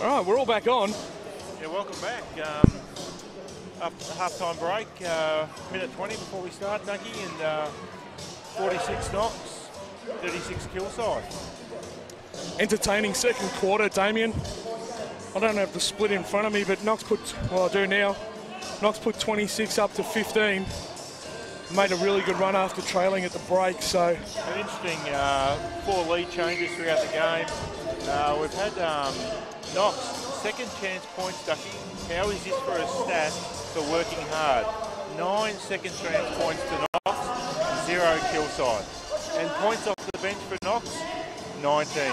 All right, we're all back on. Yeah, welcome back. After the half-time break, minute 20 before we start, Dougie, and 46 Knox, 36 Kilsyth. Entertaining second quarter, Damien. I don't have the split in front of me, but Knox put, well, I do now. Knox put 26 up to 15. Made a really good run after trailing at the break, so. An interesting 4 lead changes throughout the game. We've had Knox, second chance points, Ducky. How is this for a stat for working hard? 9 second chance points to Knox, 0 Kilsyth. And points off the bench for Knox, 19,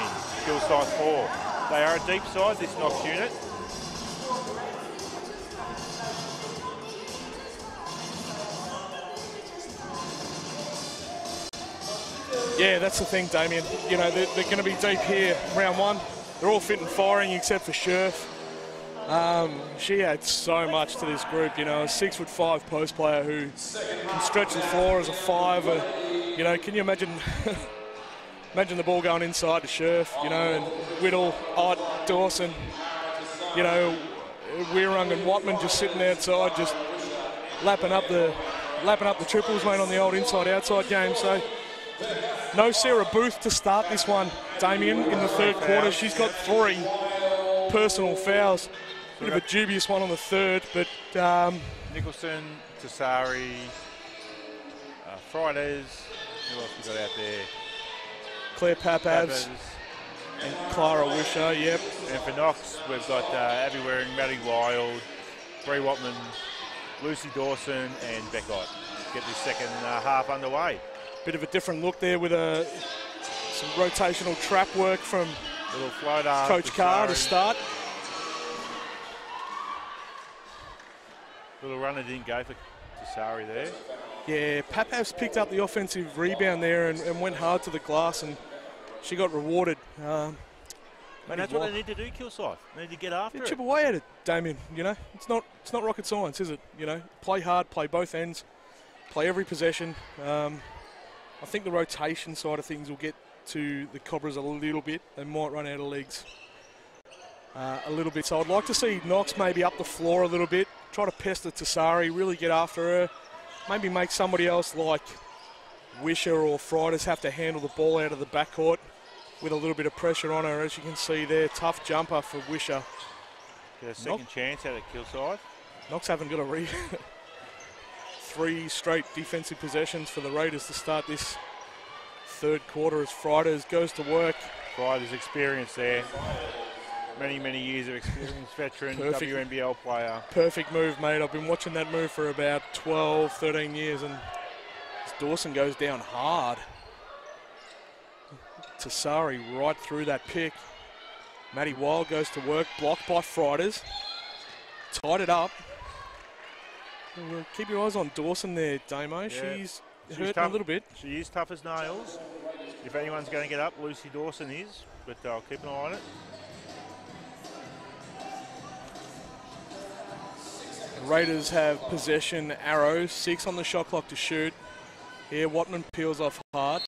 Kilsyth 4. They are a deep side, this Knox unit. Yeah, that's the thing, Damien. You know, they're going to be deep here, round one. They're all fit and firing except for Scherf. She adds so much to this group, you know, a 6'5" post player who can stretch the floor as a 5. You know, can you imagine imagine the ball going inside to Scherf, you know, and Whittle, Ott, Dawson, you know, Weirung and Watman just sitting outside, just lapping up the triples, mate, on the old inside-outside game. So no Sarah Booth to start this one, Damien, in the third quarter. She's got 3 personal fouls. Bit of a dubious one on the third, but Nicholson, Tassari, Fridays, who else we got out there? Claire Papavs and Clara Wisher, yep. And for Knox, we've got Abby Waring, Maddie Wild, Bree Watman, Lucy Dawson and Beck Ott. Get this second half underway. Bit of a different look there with some rotational trap work from little floater Coach Carr to start. Little runner didn't go for Tassari there. Yeah, Papav's picked up the offensive rebound there and went hard to the glass, and she got rewarded. And that's what they need to do, Kilsyth. They need to get after it. Chip away at it, Damien. You know, it's not rocket science, is it? You know, play hard, play both ends, play every possession. I think the rotation side of things will get to the Cobras a little bit. They might run out of legs a little bit. So I'd like to see Knox maybe up the floor a little bit, try to pester Tassari, really get after her, maybe make somebody else like Wisher or Fridays have to handle the ball out of the backcourt with a little bit of pressure on her. As you can see there, tough jumper for Wisher. Get a second chance out of Kilsyth. Knox haven't got a 3 straight defensive possessions for the Raiders to start this third quarter as Fridays goes to work. Fridays experience there. Many years of experience, veteran, WNBL player. Perfect move, mate. I've been watching that move for about 12, 13 years, and Dawson goes down hard. Tassari right through that pick. Maddie Wild goes to work, blocked by Fridays. Tied it up. Keep your eyes on Dawson there, Damo. Yeah. She's hurting a little bit. She is tough as nails. If anyone's going to get up, Lucy Dawson is, but I'll keep an eye on it. The Raiders have possession arrows, 6 on the shot clock to shoot. Here, Watman peels off hard.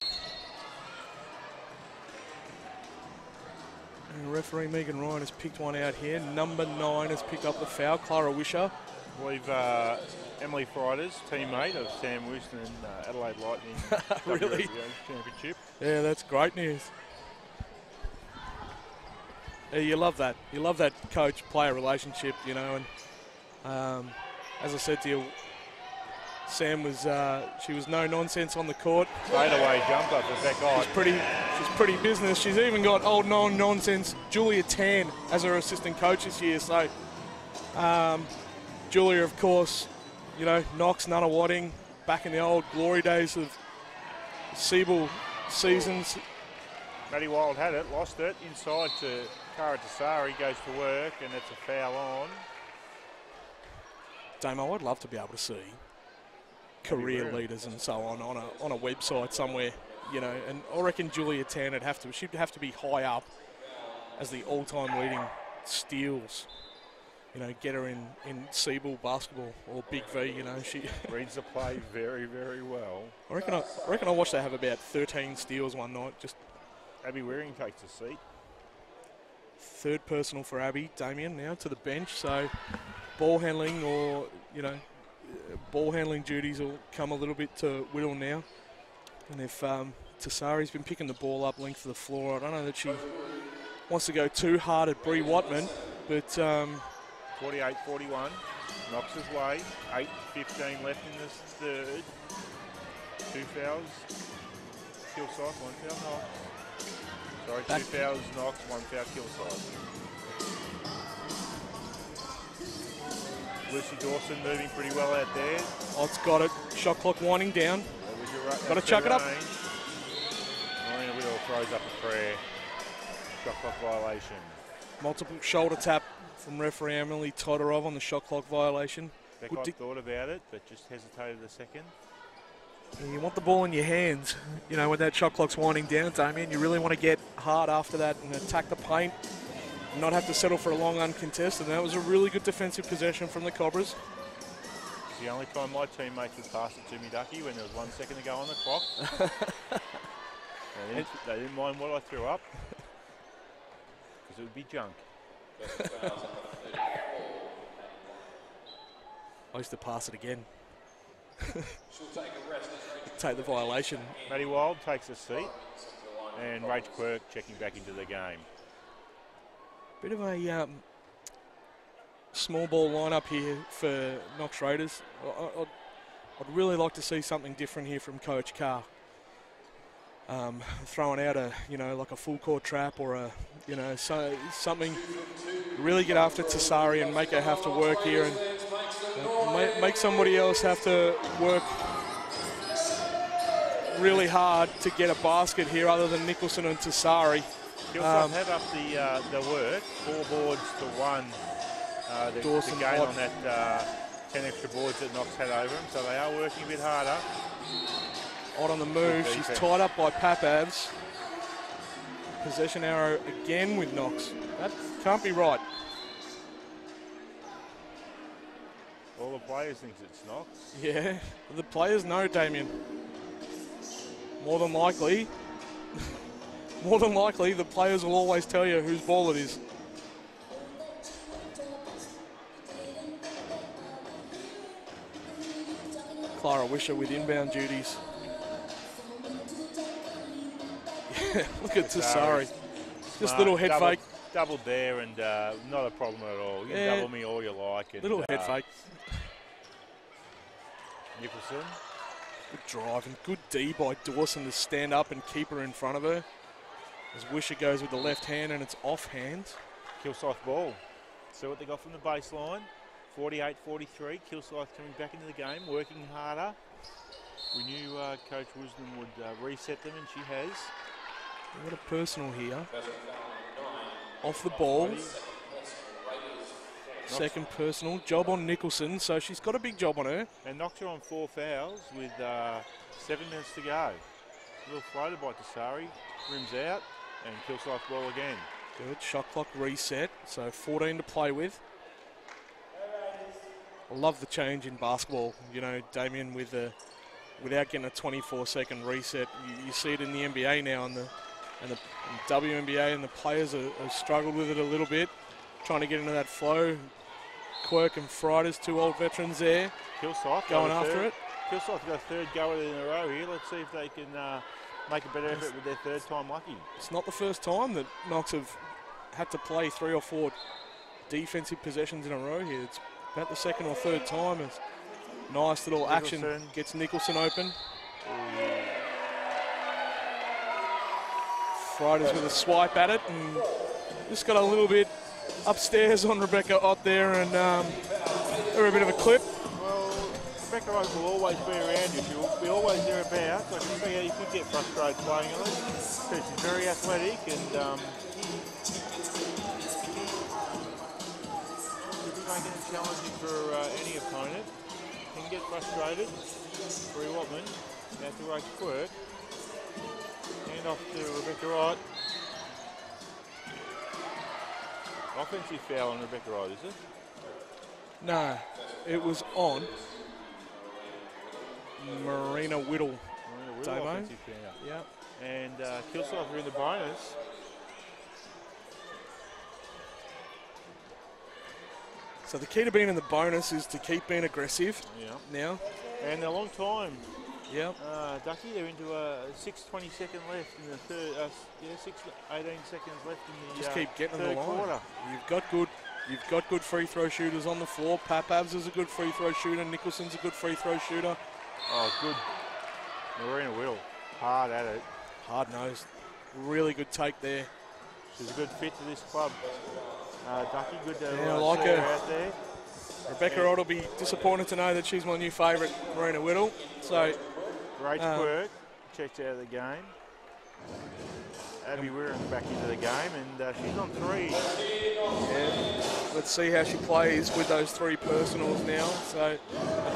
And referee Megan Ryan has picked one out here. Number 9 has picked up the foul, Clara Wisher. I believe Emily Fridays, teammate of Sam Wooston and Adelaide Lightning really? Championship. Yeah, that's great news. Yeah, you love that. You love that coach-player relationship, you know. And as I said to you, Sam was she was no nonsense on the court. Fadeaway jumper for Beck Ott. She's pretty business. She's even got old nonsense Julia Tan as her assistant coach this year. So Julia, of course, you know, Knox, Nunawading, back in the old glory days of Siebel seasons. Maddie Wild had it, lost it, inside to Cara Tassari, goes to work, and it's a foul on. Damo, I'd love to be able to see career leaders and so on a website somewhere, you know, and I reckon Julia Tan she'd have to be high up as the all-time leading steals. You know, get her in Siebel basketball or Big V, you know. She reads the play very, very well. I reckon I watched her have about 13 steals one night. Just Abby Waring takes a seat. third personal for Abby. Damien now to the bench, so ball handling or, ball handling duties will come a little bit to Whittle now. And if Tassari's been picking the ball up length of the floor, I don't know that she wants to go too hard at Bree Watman, but 48-41, Knox's way, 8:15 left in this third. 2 fouls, Kilsyth, 1 foul Knox. Sorry, 2 fouls Knox, 1 foul Kilsyth. Lucy Dawson moving pretty well out there. Ott's got it. Shot clock winding down. Got to chuck it up. Marina Whittle throws up a prayer. Shot clock violation. Multiple shoulder tap from referee Emily Todorov on the shot clock violation. Beckott thought about it, but just hesitated a second. You want the ball in your hands, when that shot clock's winding down, Damien. You really want to get hard after that and attack the paint, and not have to settle for a long uncontested. And that was a really good defensive possession from the Cobras. It's the only time my teammates would pass it to me, Ducky, when there was 1 second to go on the clock. They didn't mind what I threw up, because it would be junk. I used to pass it again. Take the violation. Maddie Wild takes a seat, and Rach Quirk checking back into the game. Bit of a small ball lineup here for Knox Raiders. I'd really like to see something different here from Coach Carr. Throwing out a, like a full court trap or a, something. Really get after Tassari and make her have to work here and make somebody else have to work really hard to get a basket here other than Nicholson and Tassari. Kilsyth have up the work, 4 boards to 1. The gain on that 10 extra boards that Knox had over him, so they are working a bit harder. Ott on the move, she's tied up by Papavs. Possession arrow again with Knox. That can't be right. All the players think it's Knox. Yeah, the players know, Damien. More than likely, the players will always tell you whose ball it is. Clara Wisher with inbound duties. Yeah, look at Tassari. Just little head fake. Doubled there and not a problem at all. You can double me all you like. And, little head fake. Nicholson. Good drive and good D by Dawson to stand up and keep her in front of her. As Wisher goes with the left hand and it's off hand. Kilsyth ball. See what they got from the baseline. 48-43. Kilsyth coming back into the game, working harder. We knew Coach Wisdom would reset them, and she has. What a personal here. Off the ball. Second personal. Job on Nicholson, so she's got a big job on her. And Knox her on 4 fouls with 7 minutes to go. A little floater by Tassari. Rims out, and Kilsyth ball again. Good. Shot clock reset, so 14 to play with. I love the change in basketball, Damien, without getting a 24-second reset. You see it in the NBA now, and the WNBA, and the players have struggled with it a little bit, trying to get into that flow. Quirk and Frida's 2 old veterans there. Kilsyth going after it. Kilsyth got a 3rd go in a row here. Let's see if they can make a better effort with their 3rd time lucky. It's not the first time that Knox have had to play 3 or 4 defensive possessions in a row here. It's about the 2nd or 3rd time. It's nice little action. Gets Nicholson open. Frida's with a swipe at it and just got a little bit upstairs on Rebecca Ott there and they're a bit of a clip. Well, Rebecca Ott will always be around you. She'll be always thereabouts. I can see how you could get frustrated playing on it. She's very athletic and she'll be making it challenging for any opponent. Can get frustrated. Bree Watman, out to Rach Quirk. Hand off to Rebecca Ott. Offensive foul on Rebecca Ott, is it? No, it was on Marina Whittle. Offensive foul. Yeah. And Kilsyth are in the bonus. So the key to being in the bonus is to keep being aggressive. Now. And a long time. Yep. Ducky, they're into 6:20 seconds left in the third. 18 seconds left in the just keep getting third on the line. quarter. You've got good free throw shooters on the floor. Papavs is a good free throw shooter. Nicholson's a good free throw shooter. Oh, good. Marina Will, hard at it. Hard-nosed. Really good take there. She's a good fit to this club. Ducky, good to I like her out there. Rebecca Ott will be disappointed to know that she's my new favourite, Marina Whittle. So great work. Checked out of the game. Abby Wirren back into the game, and she's on 3. Yeah. Let's see how she plays with those 3 personals now. So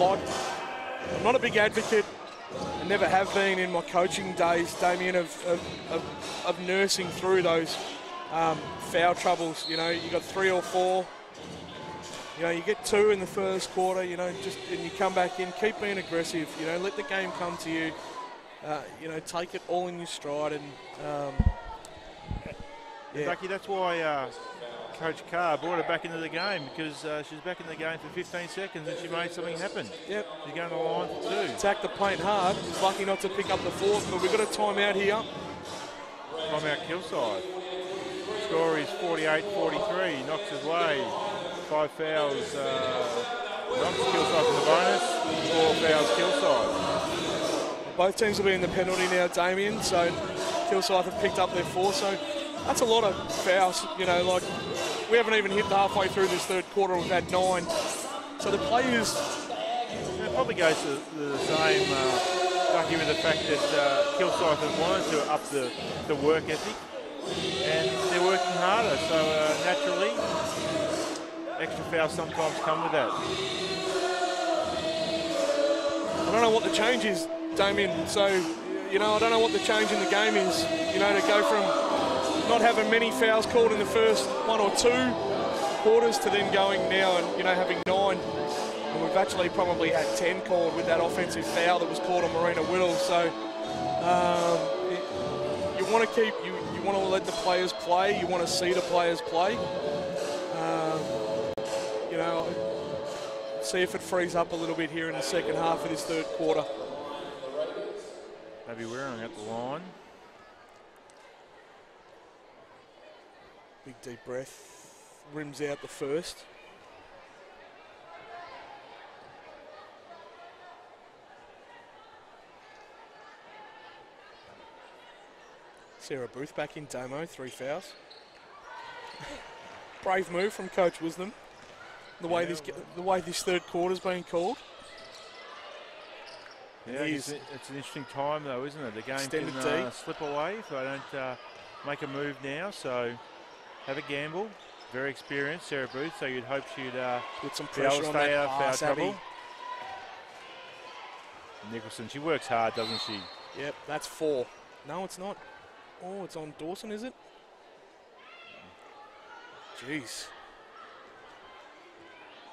I'm not a big advocate. I never have been in my coaching days, Damien, of nursing through those foul troubles. You know, you got 3 or 4. You know, you get 2 in the first quarter. You know, and you come back in, keep being aggressive. You know, let the game come to you. You know, take it all in your stride. And Ducky, that's why Coach Carr brought her back into the game, because she was back in the game for 15 seconds and she made something happen. Yep. She's going to the line for 2. Attack the paint hard. Was lucky not to pick up the 4th, but we've got a timeout here. Timeout Kilsyth. Score is 48-43. Knox's way. 5 fouls. Knox, Kilsyth in the bonus. 4 fouls Kilsyth. Both teams will be in the penalty now, Damien. So Kilsyth have picked up their 4. So that's a lot of fouls. You know, like we haven't even hit halfway through this third quarter. We've had 9. So the players. It probably goes to the same, Ducky, with the fact that Kilsyth have wanted to up the work ethic, and they're working harder. So naturally, extra fouls sometimes come with that. I don't know what the change is, Damien. So, you know, I don't know what the change in the game is. You know, to go from not having many fouls called in the first 1 or 2 quarters to then going now and, you know, having 9. And we've actually probably had 10 called with that offensive foul that was called on Marina Whittle. So you want to keep, you want to let the players play. You want to see the players play. You know, see if it frees up a little bit here in the second half of this third quarter. Maybe we're at the line. Big deep breath. Rims out the first. Sarah Booth back in Damo, 3 fouls. Brave move from Coach Wisdom. The way this third quarter's been called. Yeah, it's an interesting time though, isn't it? The game can slip away if I don't make a move now. So have a gamble. Very experienced, Sarah Booth. So you'd hope she'd put some pressure on that out of foul trouble. Nicholson, she works hard, doesn't she? Yep, that's 4. No, it's not. Oh, it's on Dawson, is it? Jeez.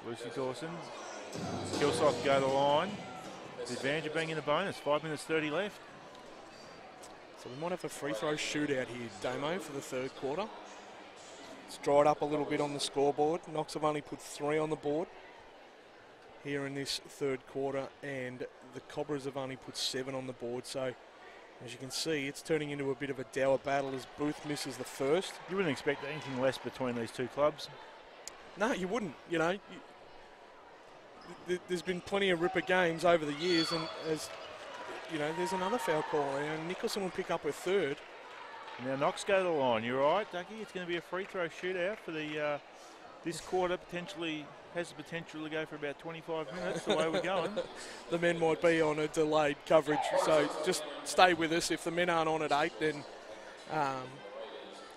Lucy Dawson. Kilsyth go to the line. The advantage of being in the bonus. 5 minutes 30 left. So we might have a free throw shootout here, Damo, for the third quarter. It's dried up a little bit on the scoreboard. Knox have only put 3 on the board here in this third quarter, and the Cobras have only put 7 on the board. So as you can see, it's turning into a bit of a dour battle as Booth misses the first. You wouldn't expect anything less between these 2 clubs. No, you wouldn't. You know, there's been plenty of ripper games over the years, and as you know, there's another foul call, and Nicholson will pick up her 3rd. Now Knox go to the line. You're right, Ducky. It's going to be a free throw shootout for the this quarter. Potentially has the potential to go for about 25 minutes. The way we're going. The men might be on a delayed coverage, so just stay with us. If the men aren't on at 8, then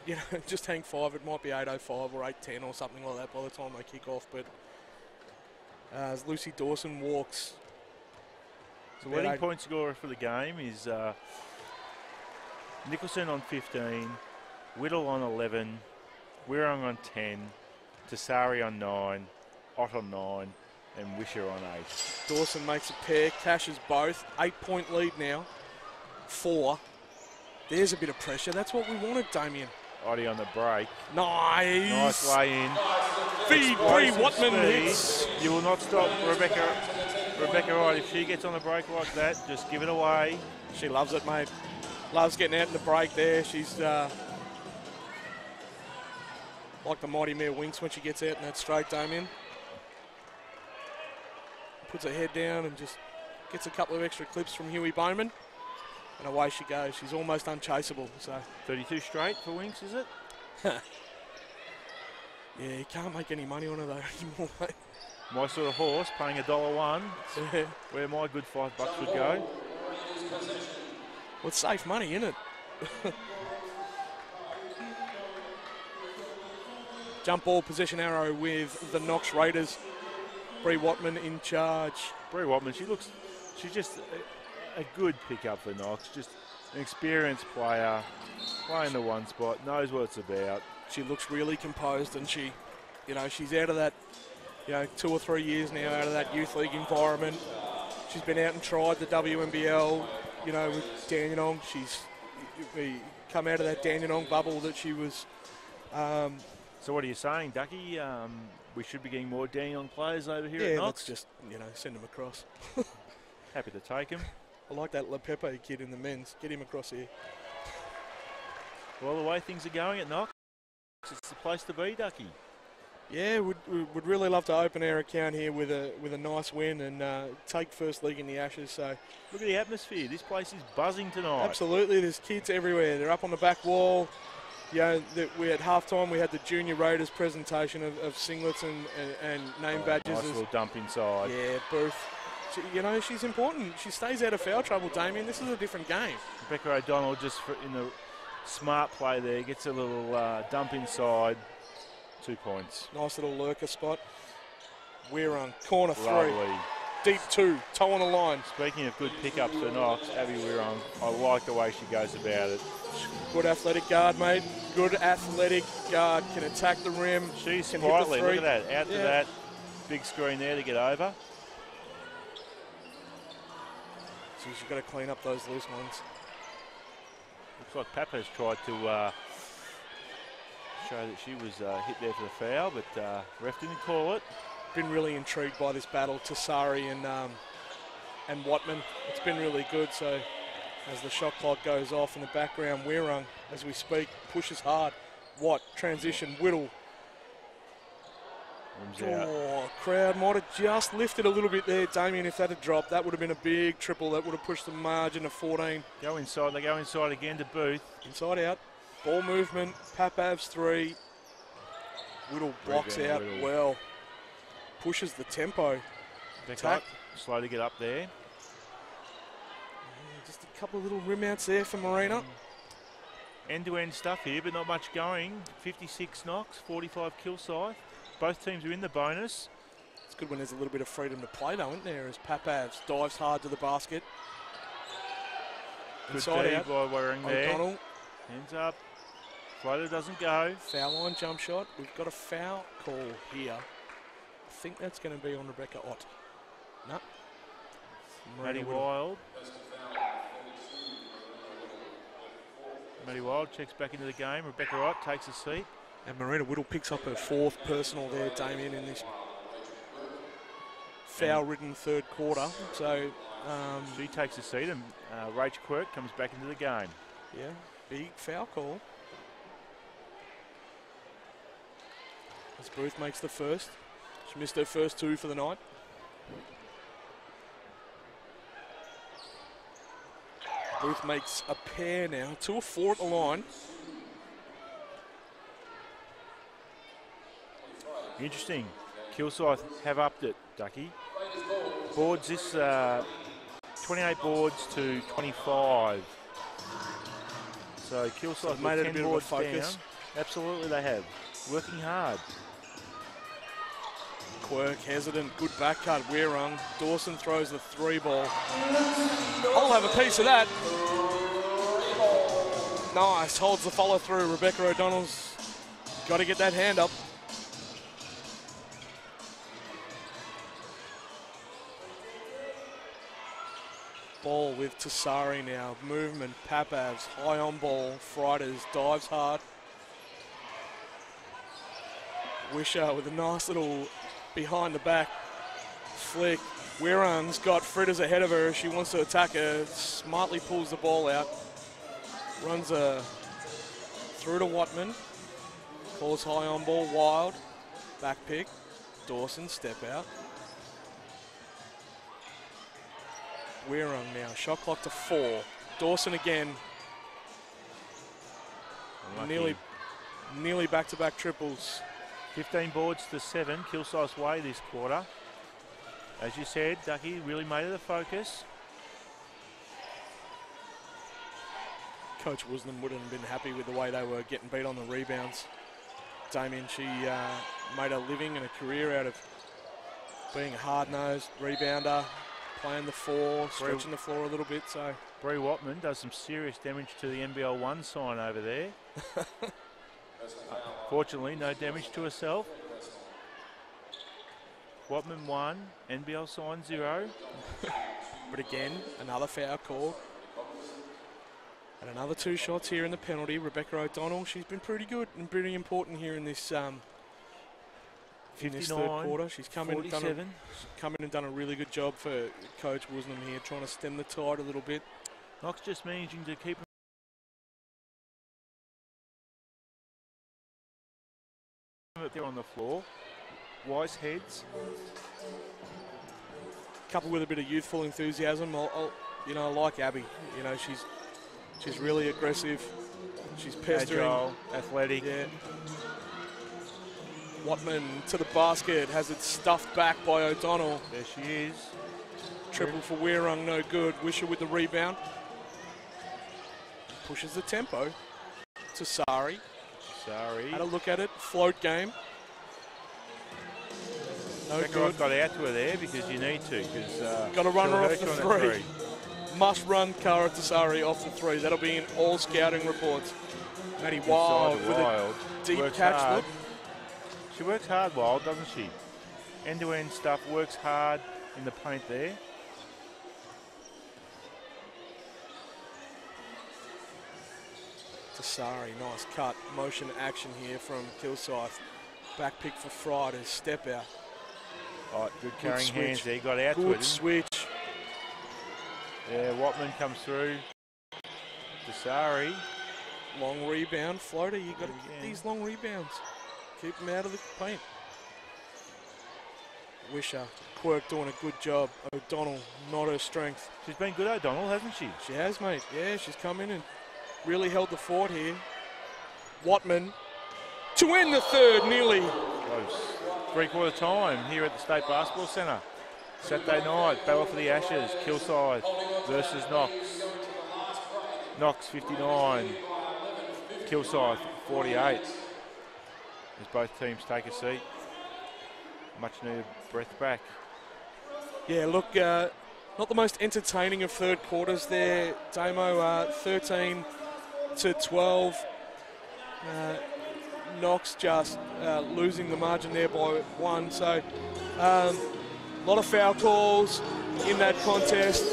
you know, just hang 5. It might be 8:05 or 8:10 or something like that by the time they kick off. But as Lucy Dawson walks, the leading point scorer for the game is Nicholson on 15, Whittle on 11, Wirrung on 10, Tassari on 9, Ott on 9, and Wisher on 8. Dawson makes a pair, cashes both. 8-point lead now. 4. There's a bit of pressure. That's what we wanted, Damien. Oddie on the break. Nice Lay in. Feed, Bree Watman hits. You will not stop Rebecca Wright. If she gets on the break like that, just give it away. She loves it, mate. Loves getting out in the break there. She's like the mighty mare Winks when she gets out in that straight, Damien. Puts her head down and just gets a couple of extra clips from Huey Bowman. And away she goes. She's almost unchaseable. So 32 straight for Winks, is it? Yeah, you can't make any money on her though anymore, mate. My sort of horse paying $1.01. Yeah. Where my good $5 would go. Well, it's safe money, isn't it? Jump ball possession arrow with the Knox Raiders. Bree Watman in charge. Bree Watman, she's just a good pickup for Knox. Just an experienced player, playing the one spot, knows what it's about. She looks really composed, and she, she's out of that, 2 or 3 years now out of that youth league environment. She's been out and tried the WNBL, with Dandenong. She's come out of that Dandenong bubble that she was. So what are you saying, Ducky? We should be getting more Dandenong players over here at Knox? Let's just, send them across. Happy to take him. I like that LePepe kid in the men's. Get him across here. Well, the way things are going at Knox, it's the place to be, Ducky. Yeah, would really love to open our account here with a nice win and take first league in the Ashes. So look at the atmosphere. This place is buzzing tonight. Absolutely. There's kids everywhere. They're up on the back wall. We at halftime we had the Junior Raiders presentation of singlets and name badges. Nice little dump inside. Yeah, Booth. She's important. She stays out of foul trouble, Damien. This is a different game. Rebecca O'Donnell just in the smart play there, gets a little dump inside. 2 points. Nice little lurker spot. We're on corner Lovely. 3. Deep 2. Toe on the line. Speaking of good pickups for Knox, Abby Weirong, I like the way she goes about it. Good athletic guard, mate. Good athletic guard. Can attack the rim. She's can sprightly. hit the Look at that. Out to that big screen there to get over. So she's got to clean up those loose ones. Looks like Papa's tried to show that she was hit there for the foul, but ref didn't call it. Been really intrigued by this battle, Tassari and Watman. It's been really good. So as the shot clock goes off in the background, Weirung, as we speak, pushes hard. Watt, transition, Whittle. Crowd might have just lifted a little bit there, Damien. If that had dropped, that would have been a big triple. That would have pushed the margin to 14. Go inside. They go inside again to Booth. Inside out. Ball movement. Papav's 3. Whittle blocks out well. Pushes the tempo. Attack. Slow to get up there. Just a couple of little rim outs there for Marina. End-to-end stuff here, but not much going. 56 Knox, 45 Kilsyth. Both teams are in the bonus. It's good when there's a little bit of freedom to play, though, isn't there? As Papavs dives hard to the basket. Good Inside D out. by Wearing there. O'Donnell. Hands up. Floater doesn't go. Foul line jump shot. We've got a foul call here. I think that's going to be on Rebecca Ott. No. Maddie Wild. Maddie Wild checks back into the game. Rebecca Ott takes a seat. And Marina Whittle picks up her 4th personal there, Damien, in this foul-ridden third quarter. So she takes a seat, and Rach Quirk comes back into the game. Yeah, big foul call. As Booth makes the first. She missed her first 2 for the night. Booth makes a pair now. 2 of 4 at the line. Interesting. Kilsyth have upped it, Ducky. Boards this 28 boards to 25. So Kilsyth have made it a bit of a focus. Down. Absolutely they have. Working hard. Quirk hesitant, good back cut, Weirung. Dawson throws the 3 ball. I'll have a piece of that. Nice, holds the follow through. Rebecca O'Donnell's got to get that hand up. Ball with Tassari now. Movement, Papavs, high on ball. Fridays dives hard. Wisher with a nice little behind the back flick. Wirrung's got Fritters ahead of her. She wants to attack her. Smartly pulls the ball out. Runs through to Watman. Calls high on ball. Wild. Back pick. Dawson, step out. Wirrung now. Shot clock to 4. Dawson again. Nearly back-to-back triples. 15 boards to 7, Kilsyth's way this quarter. As you said, Ducky really made it a focus. Coach Woosnam wouldn't have been happy with the way they were getting beat on the rebounds. Damien, she made a living and a career out of being a hard-nosed rebounder, playing the 4, stretching the floor a little bit. So Bree Watman does some serious damage to the NBL1 sign over there. Fortunately, no damage to herself. Watman 1, NBL sign 0. But again, another foul call. And another 2 shots here in the penalty. Rebecca O'Donnell, she's been pretty good and pretty important here in this, in this third quarter. She's come in and done a really good job for Coach Woosnam here, trying to stem the tide a little bit. Knox just managing to keep them there on the floor. Wise heads. Coupled with a bit of youthful enthusiasm. I like Abby. You know, she's really aggressive. She's pestering. Agile, athletic. Yeah. Watman to the basket, has it stuffed back by O'Donnell. There she is. Triple for Wirrung, no good. Wisher with the rebound. Pushes the tempo to Sari. Had a look at it, float game. No good. Got out to her there because you need to. Got to run her off the 3. Must run Kara Tassari off the 3. That'll be in all scouting reports. Maddie Wild with a deep catch look. She works hard, Wild, doesn't she? End-to-end stuff, works hard in the paint there. Tassari, nice cut. Motion action here from Kilsyth. Back pick for Friday, step out. Right, good carrying hands there, got out to it. Good switch. Yeah, Watman comes through. Tassari. Long rebound, floater. You got to get these long rebounds. Keep them out of the paint. Wisher, Quirk doing a good job. O'Donnell, not her strength. She's been good, O'Donnell, hasn't she? She has, mate. Yeah, she's come in and really held the fort here. Watman to win the third, nearly. Close. 3/4 time here at the State Basketball Centre. Saturday night, battle for the Ashes. Kilsyth versus Knox. Knox 59, Kilsyth 48. As both teams take a seat. Much needed breath back. Yeah, look, not the most entertaining of third quarters there, Damo. 13 to 12. Knox just losing the margin there by 1. So a lot of foul calls in that contest.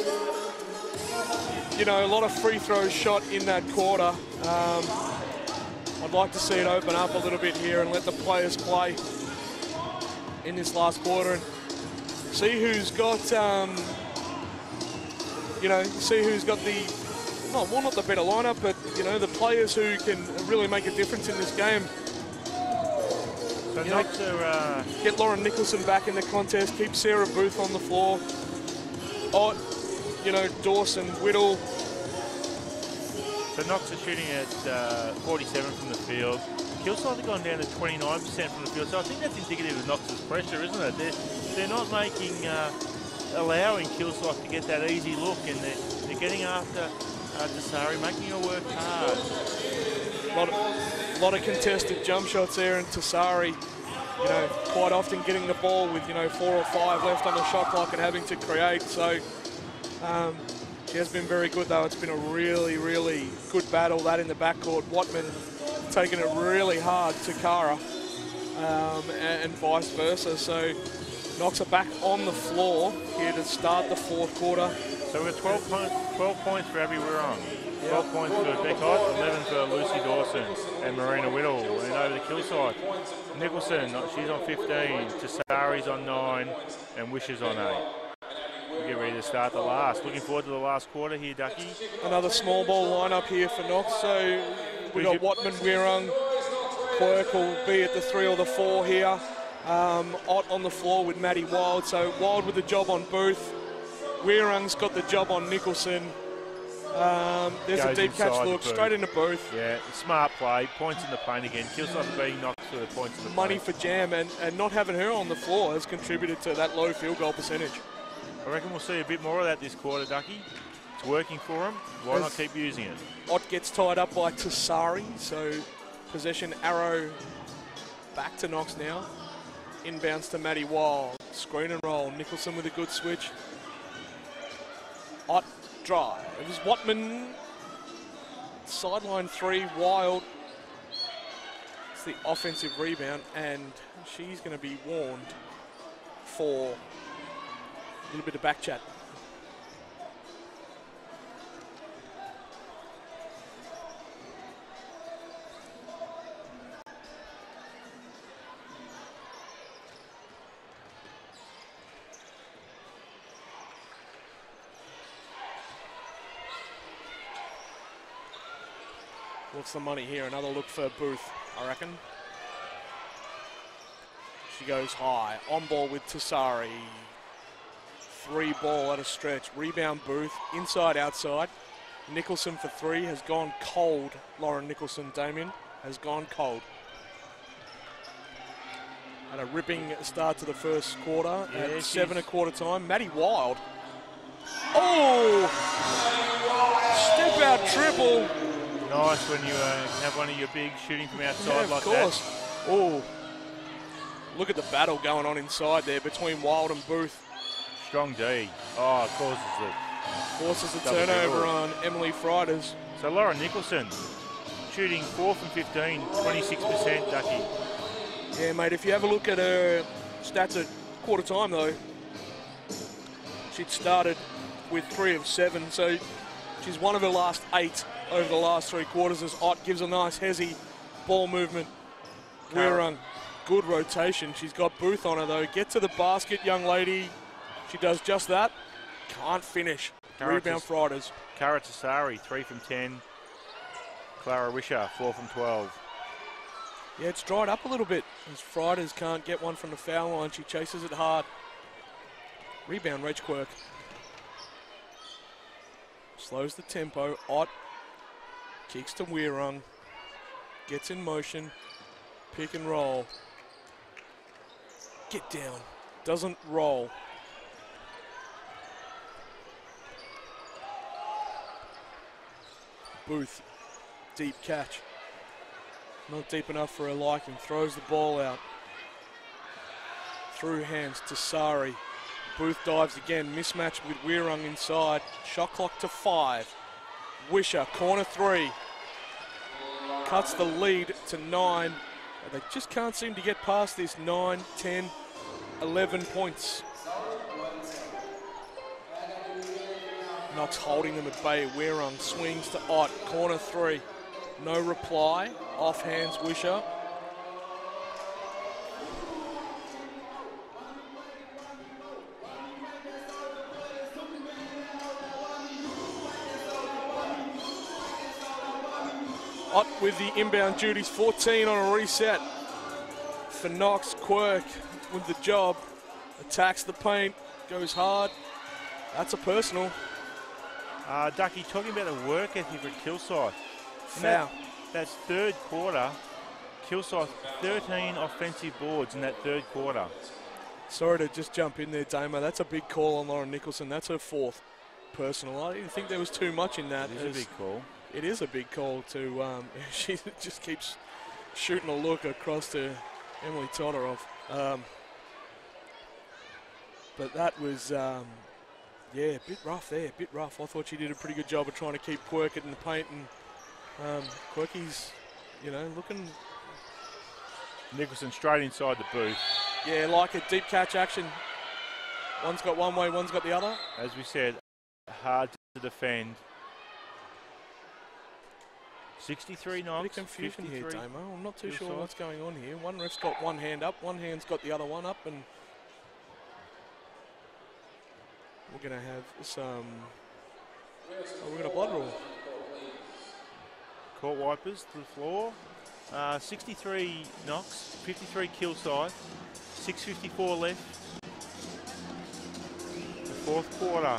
You know, a lot of free throws shot in that quarter. I'd like to see it open up a little bit here and let the players play in this last quarter and see who's got, see who's got the, not the better lineup, but, you know, the players who can really make a difference in this game. So Knox are, get Lauren Nicholson back in the contest, keep Sarah Booth on the floor. Ott, Dawson, Whittle. So Knox are shooting at 47 from the field. Kilsyth have gone down to 29% from the field, so I think that's indicative of Knox's pressure, isn't it? They're not allowing Kilsyth to get that easy look, and they're getting after Tassari, making her work hard. A lot of contested jump shots there, and Tassari, quite often getting the ball with 4 or 5 left on the shot clock and having to create. So she has been very good, though. It's been a really, really good battle, that in the backcourt. Watman taking it really hard to Kara and vice versa. So Knox are back on the floor here to start the fourth quarter. So we've got 12 points for Abby Wirrung. 12 points for Beckott, 11 for Lucy Dawson and Marina Whittle. And over to Kilsyth. Nicholson, she's on 15. Tassari's on 9 and Wishes on 8. We'll get ready to start the last. Looking forward to the last quarter here, Ducky. Another small ball lineup here for Knox. So we've got Watman, Wirrung, Quirk will be at the 3 or the 4 here. Ott on the floor with Matty Wild. So Wild with the job on Booth. Wirrung's got the job on Nicholson. There's a deep catch look, straight into Booth. Yeah, smart play, points in the paint again. Kilsyth being knocked for the points in the Money paint. for Jam, and not having her on the floor has contributed to that low field goal percentage. I reckon we'll see a bit more of that this quarter, Ducky. It's working for him. Why not keep using it? Ott gets tied up by Tassari, so possession arrow back to Knox now. Inbounds to Matty Wild. Screen and roll. Nicholson with a good switch. Ott drive. It was Watman. Sideline 3, Wild. It's the offensive rebound, and she's going to be warned for a little bit of back chat. What's the money here? Another look for Booth, I reckon. She goes high. On ball with Tassari. 3 ball at a stretch. Rebound Booth. Inside, outside. Nicholson for 3 has gone cold. Lauren Nicholson, Damien, has gone cold. Had a ripping start to the first quarter. Yeah, at 7 a quarter time. Matty Wild. Oh! Step out triple. Nice when you have one of your bigs shooting from outside like that. Of course. Oh, look at the battle going on inside there between Wild and Booth. Strong D. Oh, it Forces a turnover on Emily Frida's. So Lauren Nicholson shooting 4 from 15, 26%, Ducky. Yeah, mate, if you have a look at her stats at quarter time, though, she'd started with 3 of 7, so she's one of her last 8 over the last 3 quarters as Ott gives a nice hezzy ball movement. Wirrung, good rotation. She's got Booth on her, though. Get to the basket, young lady. She does just that. Can't finish. Rebound Fridays. Cara Tassari, 3 from 10. Clara Wisher, 4 from 12. Yeah, it's dried up a little bit as Fridays can't get one from the foul line. She chases it hard. Rebound, Rach Quirk. Slows the tempo. Ott kicks to Wirrung. Gets in motion. Pick and roll. Get down. Doesn't roll. Booth. Deep catch. Not deep enough for her liking. Throws the ball out. Through hands to Sari. Booth dives again. Mismatch with Wirrung inside. Shot clock to 5. Wisher, corner 3. Cuts the lead to 9. They just can't seem to get past this. 9, 10, 11 points. Knox holding them at bay. Wirrung swings to Ott. Corner 3. No reply. Off hands Wisher. Ott with the inbound duties, 14 on a reset. For Knox, Quirk with the job. Attacks the paint, goes hard. That's a personal. Ducky, talking about the work ethic at Kilsyth. Foul. That's third quarter. Kilsyth, 13 offensive boards in that third quarter. Sorry to just jump in there, Damo. That's a big call on Lauren Nicholson. That's her 4th personal. I didn't think there was too much in that. It is a big call. It is a big call to, she just keeps shooting a look across to Emily Todorov. But that was, yeah, a bit rough there, a bit rough. I thought she did a pretty good job of trying to keep Quirk in the paint, and Quirky's, you know, looking. Nicholson straight inside the booth. Yeah, like a deep catch action. One's got one way, one's got the other. As we said, hard to defend. 63 Knox. Bit of confusion here, Damo. I'm not too sure what's going on here. One ref's got one hand up, one hand's got the other one up, and we're going to have some... we're going to blood rule. Court wipers to the floor. 63 Knox, 53 Kilsyth, 6:54 left. The fourth quarter.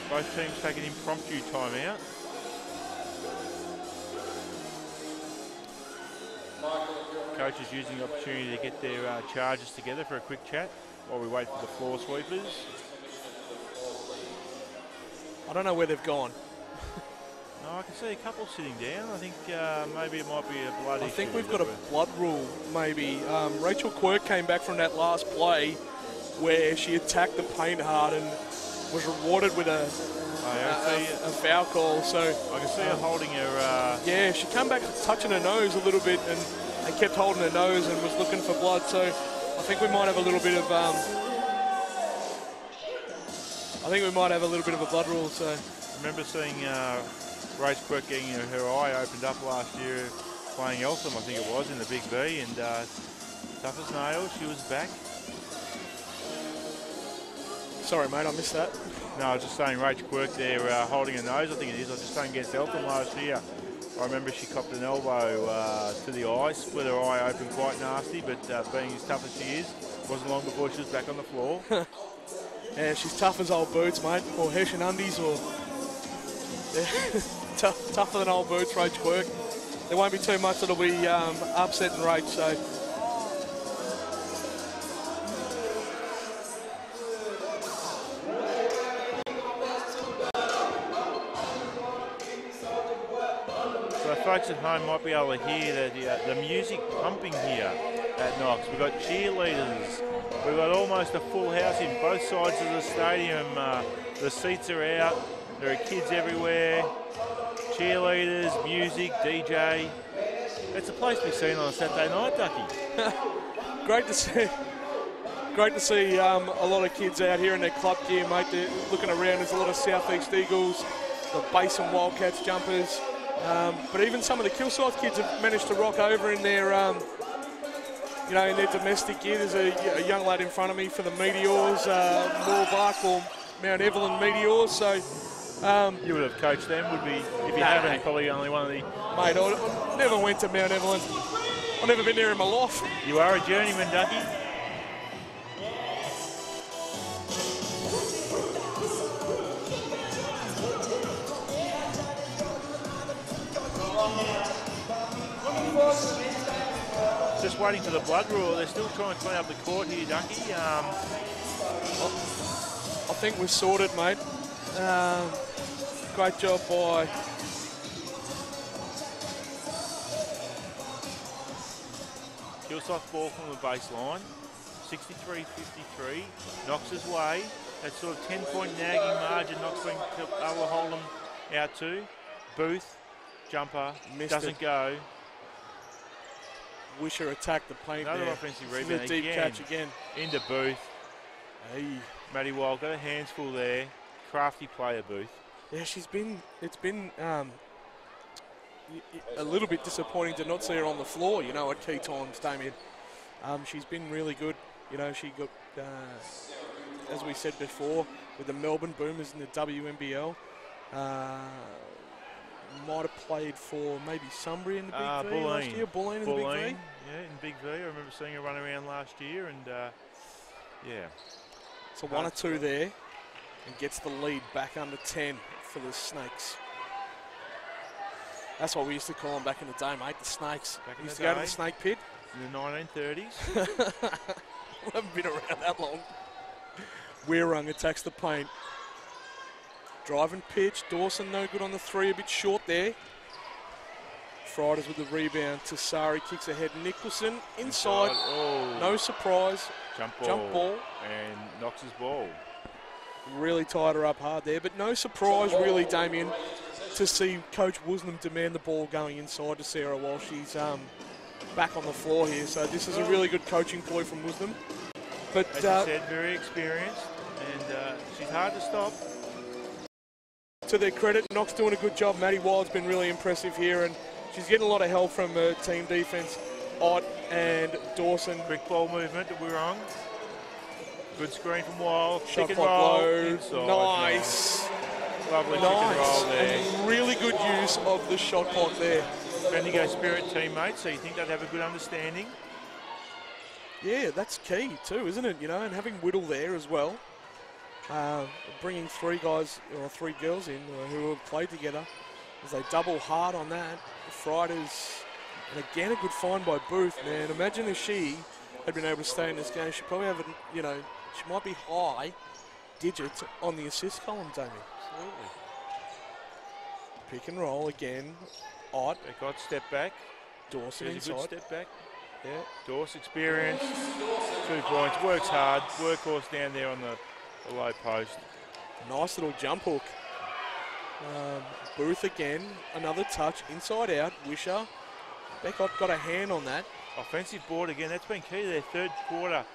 Both teams take an impromptu timeout. Coach is using the opportunity to get their charges together for a quick chat while we wait for the floor sweepers. I don't know where they've gone. No, I can see a couple sitting down. I think maybe it might be a blood issue. I think we've got a blood rule, maybe. Rachel Quirk came back from that last play where she attacked the paint hard and was rewarded with a foul call. So I can see her holding her... yeah, she came back touching her nose a little bit and kept holding her nose and was looking for blood. So I think we might have a little bit of... I think we might have a little bit of a blood rule. So I remember seeing Rach Quirk getting her eye opened up last year playing Eltham, I think it was, in the Big V, and tough as nails, she was back. Sorry, mate, I missed that. No, I was just saying Rach Quirk there holding her nose, I think it is. I was just saying against Eltham last year. I remember she copped an elbow to the eye, split her eye open quite nasty, but being as tough as she is, wasn't long before she was back on the floor. Yeah, she's tough as old boots, mate, or Hessian undies, or tougher than old boots, Rach Quirk. There won't be too much that'll be upsetting Rach, so. So folks at home might be able to hear the music pumping here at Knox. We've got cheerleaders. We've got almost a full house in both sides of the stadium. The seats are out. There are kids everywhere. Cheerleaders, music, DJ. It's a place to be seen on a Saturday night, Ducky. Great to see. Great to see a lot of kids out here in their club gear, mate. They're looking around. There's a lot of Southeast Eagles, the Basin Wildcats jumpers. But even some of the Kilsyth kids have managed to rock over in their, in their domestic gear. There's a young lad in front of me for the Meteors, Moorbuck or Mount Evelyn Meteors. So you would have coached them, would be if you haven't. Probably only one of the. Mate, I never went to Mount Evelyn. I've never been there in my life. You are a journeyman, Ducky. Just waiting for the blood rule. They're still trying to clean up the court here, Ducky. I think we're sorted, mate. Great job by Kilsyth ball from the baseline. 63-53. Knox's way. That sort of 10-point nagging margin. Knox being able to hold them out to. Booth, jumper, doesn't go. Wisher attacked the paint. Another there. offensive rebound. A deep catch again. Into Booth. Hey. Matty Wild got her hands full there. Crafty player, Booth. Yeah, it's been a little bit disappointing to not see her on the floor, at key times, Damien. She's been really good. She got, as we said before, with the Melbourne Boomers in the WNBL. Might have played for maybe Sunbury in the Big V last year. Bulleen in the Big V. Yeah, in Big V. I remember seeing her run around last year, and yeah. So 1 or 2 there, and gets the lead back under 10 for the Snakes. That's what we used to call them back in the day, mate, the Snakes. We used to go to the Snake Pit. In the 1930s. We haven't been around that long. Weirung attacks the paint. Drive and pitch. Dawson no good on the 3, a bit short there. Fridays with the rebound. Tassari kicks ahead. Nicholson inside. Oh. No surprise. Jump ball. And Knox's ball. Really tied her up hard there, but no surprise really, Damien, to see Coach Woosnam demand the ball going inside to Sarah while she's back on the floor here. So this is a really good coaching ploy from Woosnam. But as you said, very experienced, and she's hard to stop. to their credit, Knox doing a good job. Maddie Wild's been really impressive here, and she's getting a lot of help from her team defence. Ott and Dawson. Quick ball movement to Wirrong. Good screen from Wild. Shot Pick and clock roll. low. Inside. Nice. Lovely pick and roll there. And really good use of the shot clock there. Bendigo Spirit teammates, so you think they'd have a good understanding? Yeah, that's key too, isn't it? You know, and having Whittle there as well. Bringing three guys or three girls in who have played together as they double hard on that. Fridays, and again a good find by Booth, man. Imagine if she had been able to stay in this game. She'd probably have, she might be high digits on the assist column, Damien. Absolutely. Pick and roll again. Ott. They got step back. Dawson There's inside. a good step back. Yeah. Dawson experience. 2 points. Works hard. Workhorse down there on the low post. Nice little jump hook. Booth again. Another touch. Inside out. Wisher. Beckott got a hand on that. Offensive board again. That's been key to their third quarter,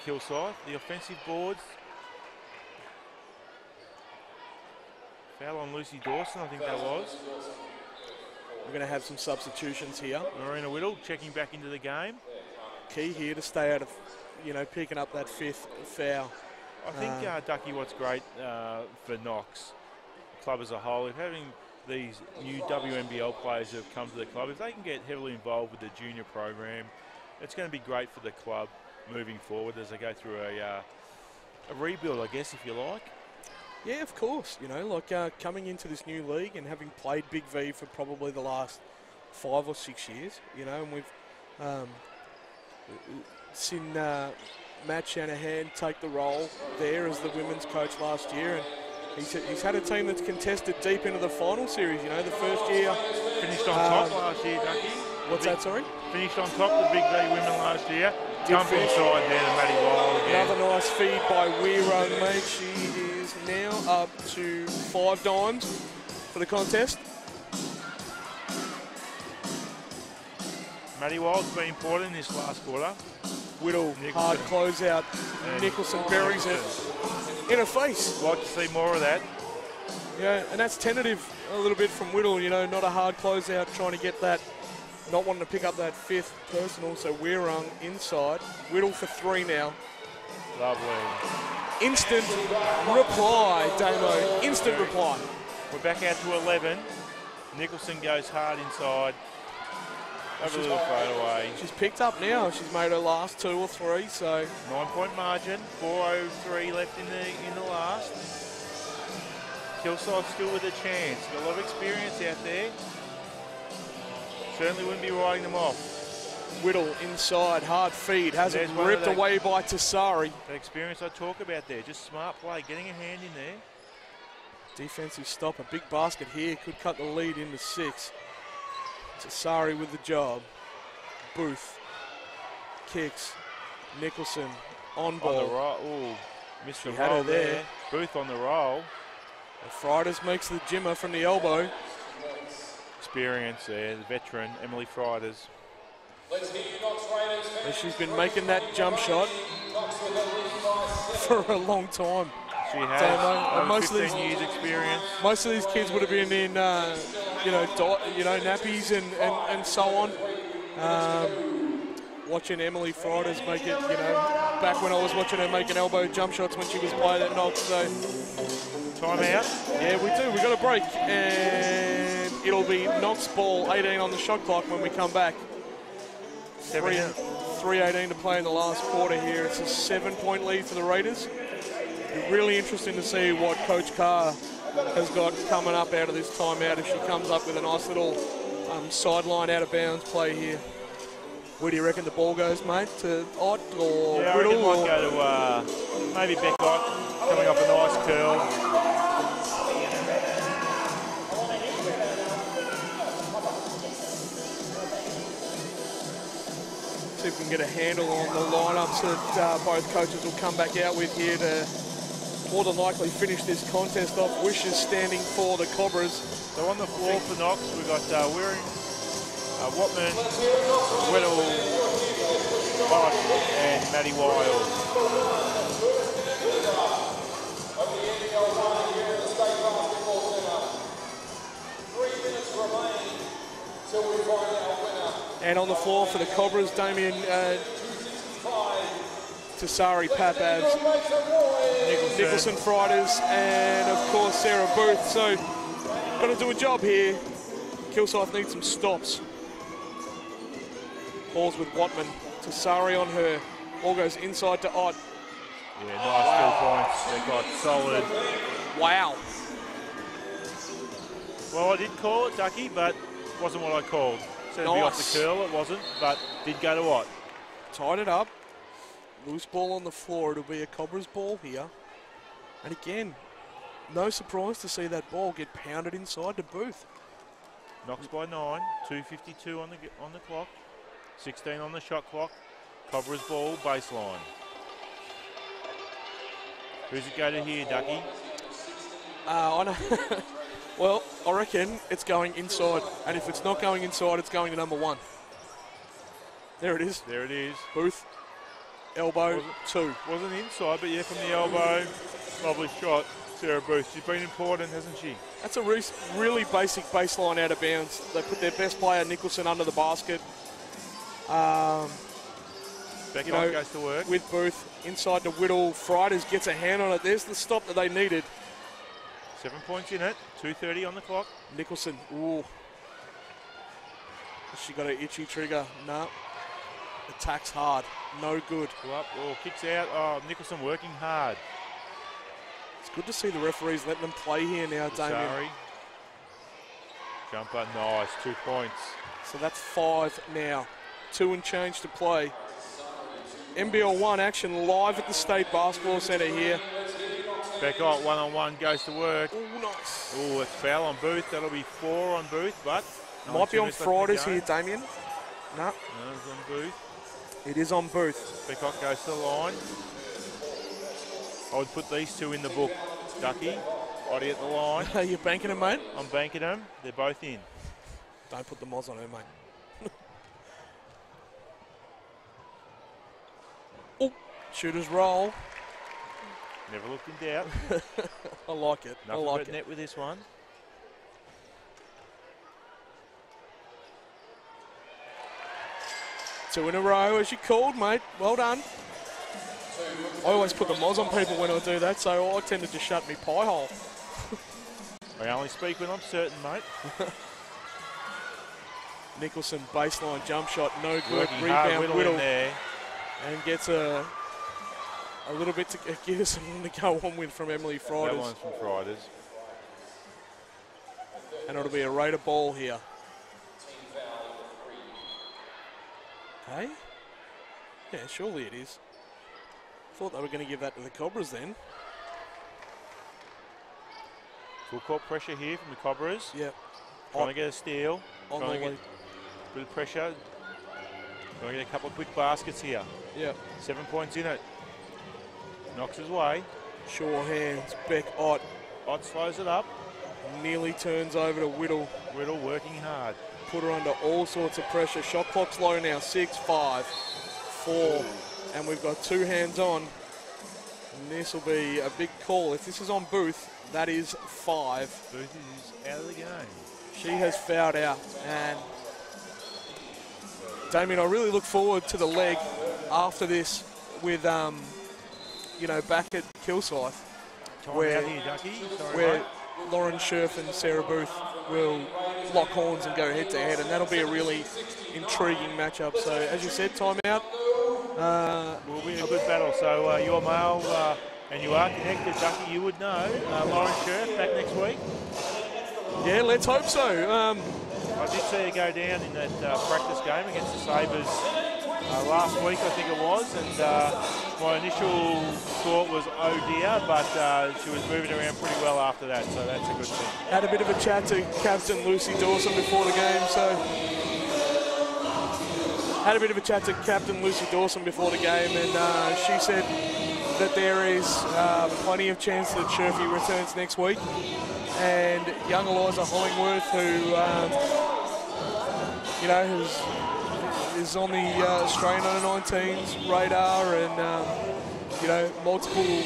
Kilsyth. The offensive boards. Foul on Lucy Dawson, I think that was. We're going to have some substitutions here. Marina Whittle checking back into the game. Key here to stay out of, picking up that 5th foul. I think, Ducky, what's great for Knox, the club as a whole, if having these new WNBL players who have come to the club, if they can get heavily involved with the junior program, it's going to be great for the club moving forward as they go through a rebuild, I guess, if you like. Yeah, of course. Coming into this new league and having played Big V for probably the last 5 or 6 years, and we've seen Matt Shanahan take the role there as the women's coach last year, and he's had a team that's contested deep into the final series. The first year finished on top last year, Ducky. What's that? Sorry. Finished on top the Big V women last year. Jump inside there to Maddie Wild again. Another nice feed by Wirrong, mate. She is now up to 5 dimes for the contest. Maddie Wild's been important in this last quarter. Whittle, hard closeout. Nicholson buries it in her face. Like to see more of that. Yeah, and that's tentative a little bit from Whittle, not a hard closeout, trying to get that, not wanting to pick up that 5th personal. So Wirrong inside. Whittle for 3 now. Lovely. Instant reply, Damo. Instant reply. We're back out to 11. Nicholson goes hard inside. Over a little fadeaway. She's picked up now. She's made her last 2 or 3, so 9-point margin. 4:03 left in the last. Kilsyth still with a chance. Got a lot of experience out there. Certainly wouldn't be writing them off. Whittle inside, hard feed, has it ripped away by Tassari. That experience I talk about there, just smart play, getting a hand in there. Defensive stop, a big basket here, could cut the lead into 6. Tassari with the job. Booth kicks. Nicholson on ball. On the roll. Ooh, missed the had roll her there. Booth on the roll. And Fridays makes the jimmer from the elbow. Experience there, the veteran, Emily Fridays. And she's been making that jump shot for a long time. She has. Most of 15 years experience. Most of these kids would have been in, nappies and so on. Watching Emily Fridays make it, back when I was watching her make an elbow jump shots when she was playing at Knox. So time out. Yeah, we do. We got a break, and it'll be Knox ball, 18 on the shot clock when we come back. 3:18 to play in the last quarter here. It's a 7-point lead for the Raiders. Really interesting to see what Coach Carr has got coming up out of this timeout if she comes up with a nice little sideline out of bounds play here. Where do you reckon the ball goes, mate? To Ott or yeah, Whittle? I reckon it might go to maybe Beckott coming off a nice curl. See if we can get a handle on the lineups that both coaches will come back out with here to more than likely finish this contest off. Wishes standing for the Cobras. So on the floor for Knox, we've got Wirrong, Watman, Whittle, Ott, and Maddie Wild. And on the floor for the Cobras, Damien Tassari, Papabs, Nicholson Fridays, and of course Sarah Booth. So, got to do a job here. Kilsyth needs some stops. Ball's with Watman. Tassari on her. Ball goes inside to Ott. Yeah, nice 2 points. They got solid. Wow. Well, I did call it, Ducky, but wasn't what I called. Said it'd be off the curl, it wasn't, but did go to Ott. Tied it up. Loose ball on the floor. It'll be a Cobras ball here. And again, no surprise to see that ball get pounded inside to Booth. Knox by 9, 2:52 on the clock, 16 on the shot clock. Cobras ball, baseline. Who's it go to here, Ducky? I know. Well, I reckon it's going inside. And if it's not going inside, it's going to number 1. There it is. There it is. Booth, elbow, 2. Wasn't inside, but yeah, from the elbow. Lovely shot, Sarah Booth. She's been important, hasn't she? That's a really basic baseline out of bounds. They put their best player, Nicholson, under the basket. Beck goes to work. With Booth, inside to Whittle. Fridays gets a hand on it. There's the stop that they needed. 7 points in it, 2:30 on the clock. Nicholson, ooh. She got an itchy trigger. No. Attacks hard. No good. Go up, kicks out. Oh, Nicholson working hard. It's good to see the referees letting them play here now, Damien. Sorry. Jumper, nice, 2 points. So that's 5 now. 2 and change to play. NBL1 action live at the State Basketball Centre here. Beckott, one-on-one, goes to work. Oh, nice. Oh, it's foul on Booth. That'll be 4 on Booth, but... Might be on Fridays here, Damien. No. No, it's on Booth. It is on Booth. Beckott goes to the line. I would put these 2 in the book. Ducky, Oddie at the line. Are you banking them, mate? I'm banking them. They're both in. Don't put the moz on her, mate. Oh, shooters roll. Never looked in doubt. I like it. Nothing I like but it. net with this one. Two in a row, as you called, mate. Well done. I always put the moz on people when I do that, so I tend to just shut me pie hole. I only speak when I'm certain, mate. Nicholson, baseline jump shot, no good. Working Rebound, hard, Whittle, in there. and gets a little bit to give us something to go on with from Emily Fridays. That one's from Fridays. And it'll be a Raider ball here. Hey? Yeah, surely it is. Thought they were going to give that to the Cobras then. Full court pressure here from the Cobras. Yeah. Trying to get a steal. On the Trying to lead. get a bit of pressure. Trying to get a couple of quick baskets here. Yeah. 7 points in it. Knox's way. Sure hands. Beck Ott. Ott slows it up. Nearly turns over to Whittle. Whittle working hard. Put her under all sorts of pressure. Shot clock's low now. 6, 5, 4. And we've got 2 hands on. And this will be a big call. If this is on Booth, that is 5. Booth is out of the game. She has fouled out. And Damien, I really look forward to the leg after this with, back at Kilsyth. Where, out here, Ducky. Sorry, where mate. Lauren Scherf and Sarah Booth will lock horns and go head-to-head, and that'll be a really intriguing matchup. So, as you said, timeout. Will be a good battle. So, you're male and you are connected, Ducky, you would know. Lauren Scherf back next week. Yeah, let's hope so. I did see her go down in that practice game against the Sabres last week, I think it was, and my initial thought was, oh dear, but she was moving around pretty well after that, so that's a good thing. Had a bit of a chat to Captain Lucy Dawson before the game, and she said that there is plenty of chance that Scherfy returns next week. And young Eliza Hollingworth, who, is on the Australian under-19s radar and, multiple,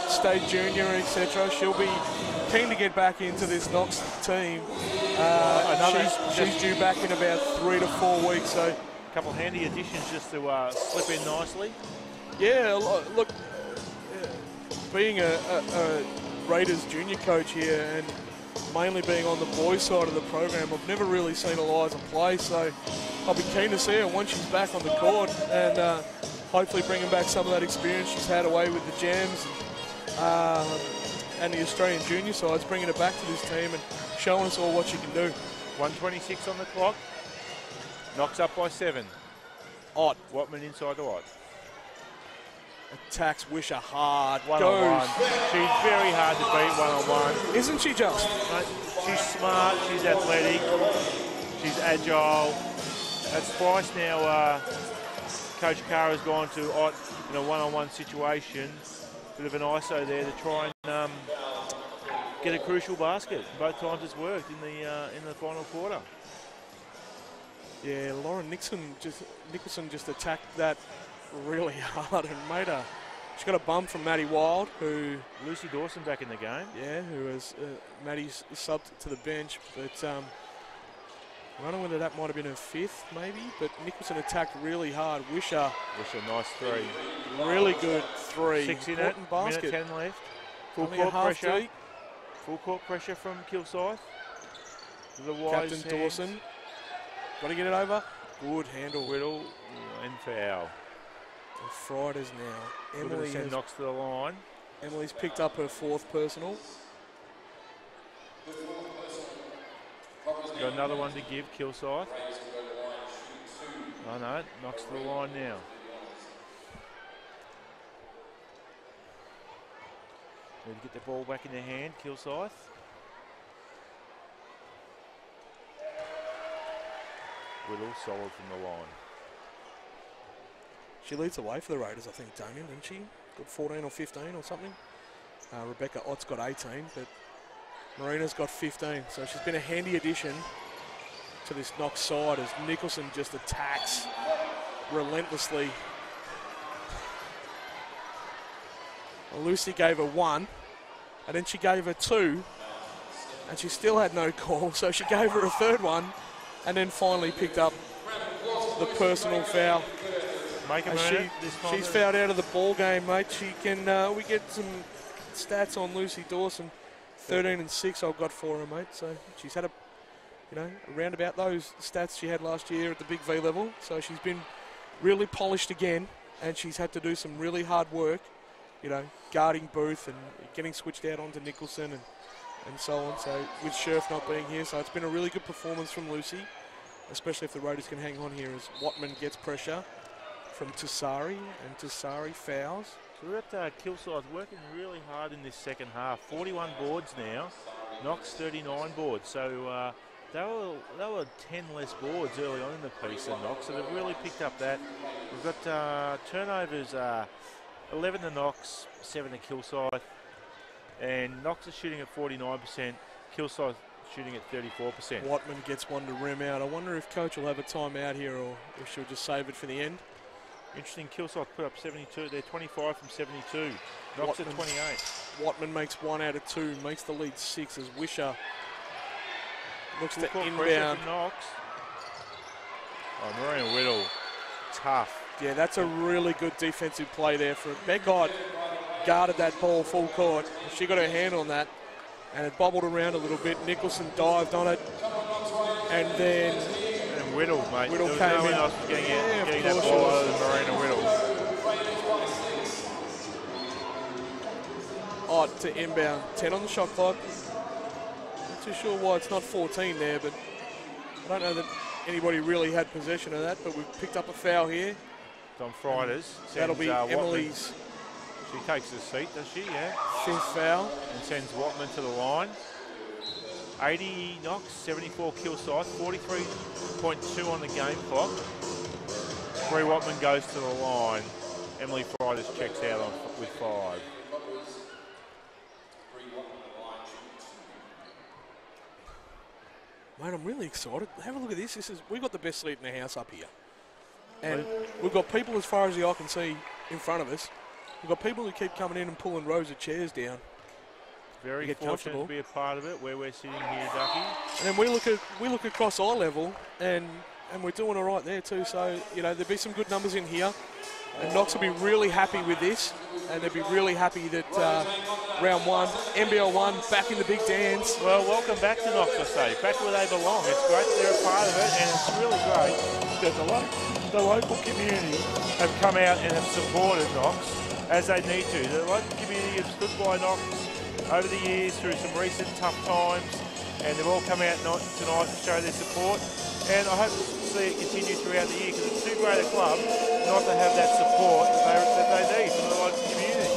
state junior, etc. She'll be keen to get back into this Knox team. She's due back in about 3 to 4 weeks. So a couple of handy additions just to slip in nicely. Yeah, look, being a Raiders junior coach here and mainly being on the boys' side of the program, I've never really seen Eliza play, so I'll be keen to see her once she's back on the court and hopefully bringing back some of that experience she's had away with the Gems and the Australian junior sides, bringing it back to this team and showing us all what she can do. 1:26 on the clock. Knox up by 7. Ott. Watman inside to Ott. Attacks Wisher hard. One-on-one. She's very hard to beat one-on-one. Isn't she just? She's smart, she's athletic, she's agile. That's twice now Coach Carr has gone to Ott in a one-on-one situation. Bit of an ISO there to try and get a crucial basket. Both times it's worked in the final quarter. Yeah, Lauren Nicholson just attacked that really hard and made her. She got a bum from Maddie Wild, who Lucy Dawson back in the game. Yeah, who was Maddie's subbed to the bench, but I don't know whether that might have been her 5th, maybe. But Nicholson attacked really hard. Wisher, nice 3. Really good 3. 6 in it. Basket. Minute 10 left. Full court pressure. Deep. Full court pressure from Kilsyth. The wise Captain hands. Dawson. Got to get it over. Good handle. Whittle and foul. And Fridays now. Emily send Knox to the line. Emily's picked up her 4th personal. Got another one to give, Kilsyth. Oh no, Knox to the line now. Need to get the ball back in their hand, Kilsyth. Whittle solid from the line. She leads the way for the Raiders, I think, Damien, didn't she? Got 14 or 15 or something. Rebecca Ott's got 18, but Marina's got 15. So she's been a handy addition to this Knox side as Nicholson just attacks relentlessly. Well, Lucy gave her 1, and then she gave her 2, and she still had no call, so she gave her a 3rd one, and then finally picked up the personal foul. She's fouled out of the ball game, mate. She can. We get some stats on Lucy Dawson. 13 and 6 I've got for her, mate. So she's had around about those stats she had last year at the Big V level. So she's been really polished again, and she's had to do some really hard work, guarding Booth and getting switched out onto Nicholson and so on. So with Scherf not being here, so it's been a really good performance from Lucy, especially if the Raiders can hang on here as Watman gets pressure from Tassari, and Tassari fouls. So we're at Kilsyth working really hard in this second half. 41 boards now, Knox 39 boards. So they were 10 less boards early on in the piece than Knox, so they've really picked up that. We've got turnovers, 11 to Knox, 7 to Kilsyth, and Knox is shooting at 49%, Kilsyth shooting at 34%. Watman gets one to rim out. I wonder if Coach will have a timeout here or if she'll just save it for the end. Interesting, Kilsyth put up 72. They're 25 from 72. Knox at 28. Watman makes 1 out of 2, makes the lead 6 as Wisher looks to inbound. Knox. Oh, Marina Whittle, tough. Yeah, that's a really good defensive play there for Begott. Guarded that ball full court. She got her hand on that, and it bobbled around a little bit. Nicholson dived on it, and then Whittle, mate. Whittle came in. Else getting that ball out of Marina Whittle. Ott to inbound. 10 on the shot clock. Not too sure why it's not 14 there, but I don't know that anybody really had possession of that, but we've picked up a foul here. It's on Fridays. That'll be Emily's. She takes the seat, does she? Yeah. 5th foul. And sends Watman to the line. 80 Knox, 74 Kilsyth, 43.2 on the game clock. Bree Watman goes to the line. Emily Fridays checks out with 5. Mate, I'm really excited. Have a look at this. We've got the best seat in the house up here. And we've got people as far as the eye can see in front of us. We've got people who keep coming in and pulling rows of chairs down. Very fortunate to be a part of it where we're sitting here, Ducky. And then we look across our level, and we're doing all right there too. So, you know, there'll be some good numbers in here. And Knox will be really happy with this, and they'll be really happy that round one, NBL1, back in the big dance. Well, welcome back to Knox, I say. Back where they belong. It's great that they're a part of it, and it's really great that the local community have come out and have supported Knox as they need to. The local community has stood by Knox over the years through some recent tough times, and they've all come out tonight to show their support. And I hope to see it continue throughout the year, because it's too great a club not to have that support that they need from the local community.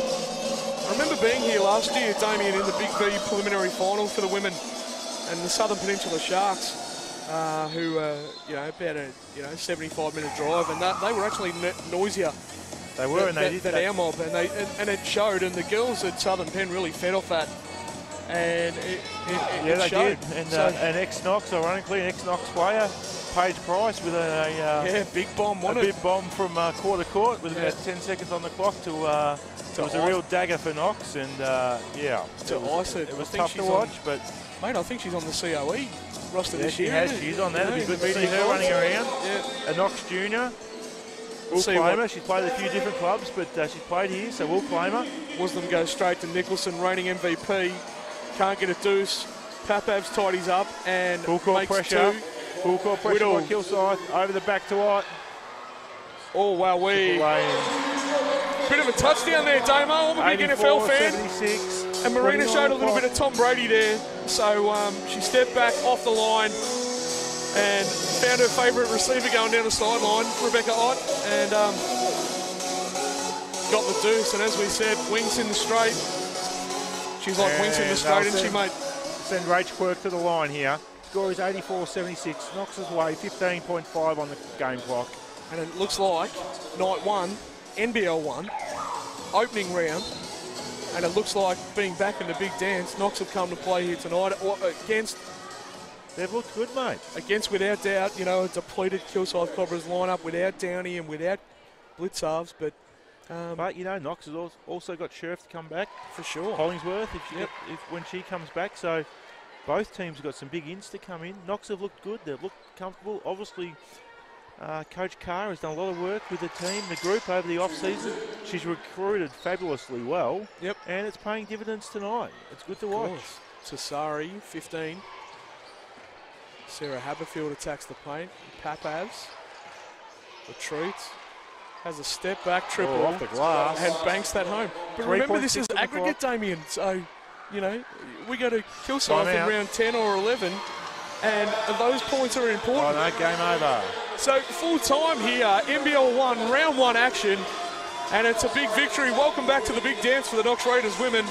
I remember being here last year, Damien, in the Big V preliminary final for the women, and the Southern Peninsula Sharks, who you know, about a 75-minute drive, and they were actually noisier. They were, and they did that our mob, and it showed. And the girls at Southern Penn really fed off that. And it showed. Did. And an ex-Knox, ironically, an ex-Knox player, Paige Price, with a big bomb, big bomb from court to court with about 10 seconds on the clock to it was a real dagger for Knox, and it was tough to watch. But mate, I think she's on the COE roster this year. She's on that. It'd be good to see her running around. Yeah. A Knox junior. We'll claim her. She's played a few different clubs, but she's played here, so we'll claim her. Muslim goes straight to Nicholson, reigning MVP. Can't get a deuce. Papav's tidies up and full court pressure. Full court pressure by Kilsyth. Over the back to White. Oh, wow. Bit of a touchdown there, Damo. I'm a big NFL fan. 76, and Marina showed a little bit of Tom Brady there. So she stepped back off the line and found her favourite receiver going down the sideline, Rebecca Ott, and got the deuce. And as we said, wings in the straight. She's like wings in the straight, and she might send Rach Quirk to the line here. Score is 84-76. Knox's way, 15.5 on the game clock. And it looks like night one, NBL1, opening round, and it looks like being back in the big dance, Knox have come to play here tonight against. They've looked good, mate. Against, without doubt, you know, a depleted Kilsyth Cobras lineup without Downey and without Blitzarves, but you know, Knox has also got Sheriff to come back for sure. Hollingsworth when she comes back. So both teams have got some big ins to come in. Knox have looked good. They've looked comfortable. Obviously, Coach Carr has done a lot of work with the team, the group over the off-season. She's recruited fabulously well. Yep. And it's paying dividends tonight. It's good to watch. Tassari, 15. Sarah Haberfield attacks the paint. Papavs retreats. Has a step back triple off the glass and banks that home. But remember, this is aggregate, Damien. So, you know, we go to Kilsyth in round 10 or 11, and those points are important. Oh, no, game over. So, full time here, NBL1, round one action, and it's a big victory. Welcome back to the big dance for the Knox Raiders women,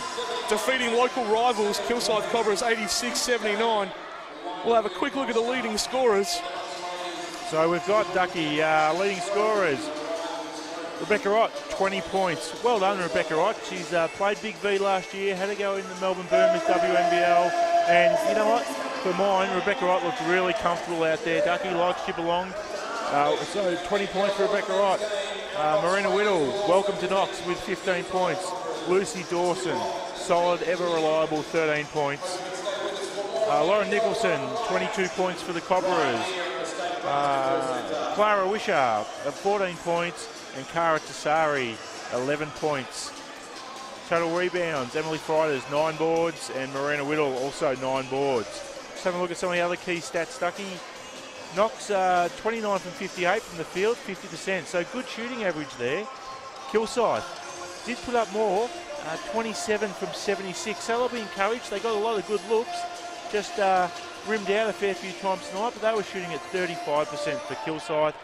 defeating local rivals, Kilsyth Cobras, 86-79. We'll have a quick look at the leading scorers. So we've got Ducky, leading scorers. Rebecca Ott, 20 points. Well done, Rebecca Ott. She's played Big V last year, had to go in the Melbourne Boomers WNBL. And you know what? For mine, Rebecca Ott looked really comfortable out there. Ducky, like she belonged. So 20 points for Rebecca Ott. Marina Whittle, welcome to Knox with 15 points. Lucy Dawson, solid, ever reliable, 13 points. Lauren Nicholson, 22 points for the Cobras. Clara Wisher, 14 points. And Cara Tassari, 11 points. Total rebounds, Emily Frida's 9 boards, and Marina Whittle also 9 boards. Just having a look at some of the other key stats, Ducky. Knox, 29 from 58 from the field, 50%. So good shooting average there. Kilsyth did put up more, 27 from 76. So they'll be encouraged. They got a lot of good looks. Just rimmed out a fair few times tonight, but they were shooting at 35% for Kilsyth.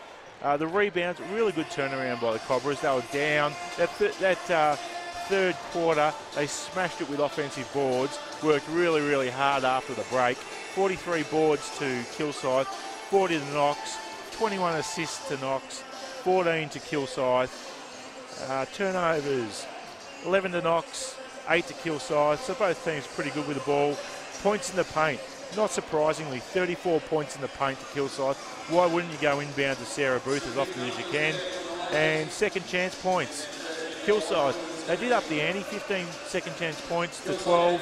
The rebounds, really good turnaround by the Cobras. They were down. That third quarter, they smashed it with offensive boards. Worked really, really hard after the break. 43 boards to Kilsyth, 40 to Knox, 21 assists to Knox, 14 to Kilsyth. Turnovers, 11 to Knox, 8 to Kilsyth. So both teams pretty good with the ball. Points in the paint. Not surprisingly, 34 points in the paint to Kilsyth. Why wouldn't you go inbound to Sarah Booth as often as you can? And second chance points. Kilsyth, they did up the ante, 15 second chance points to 12.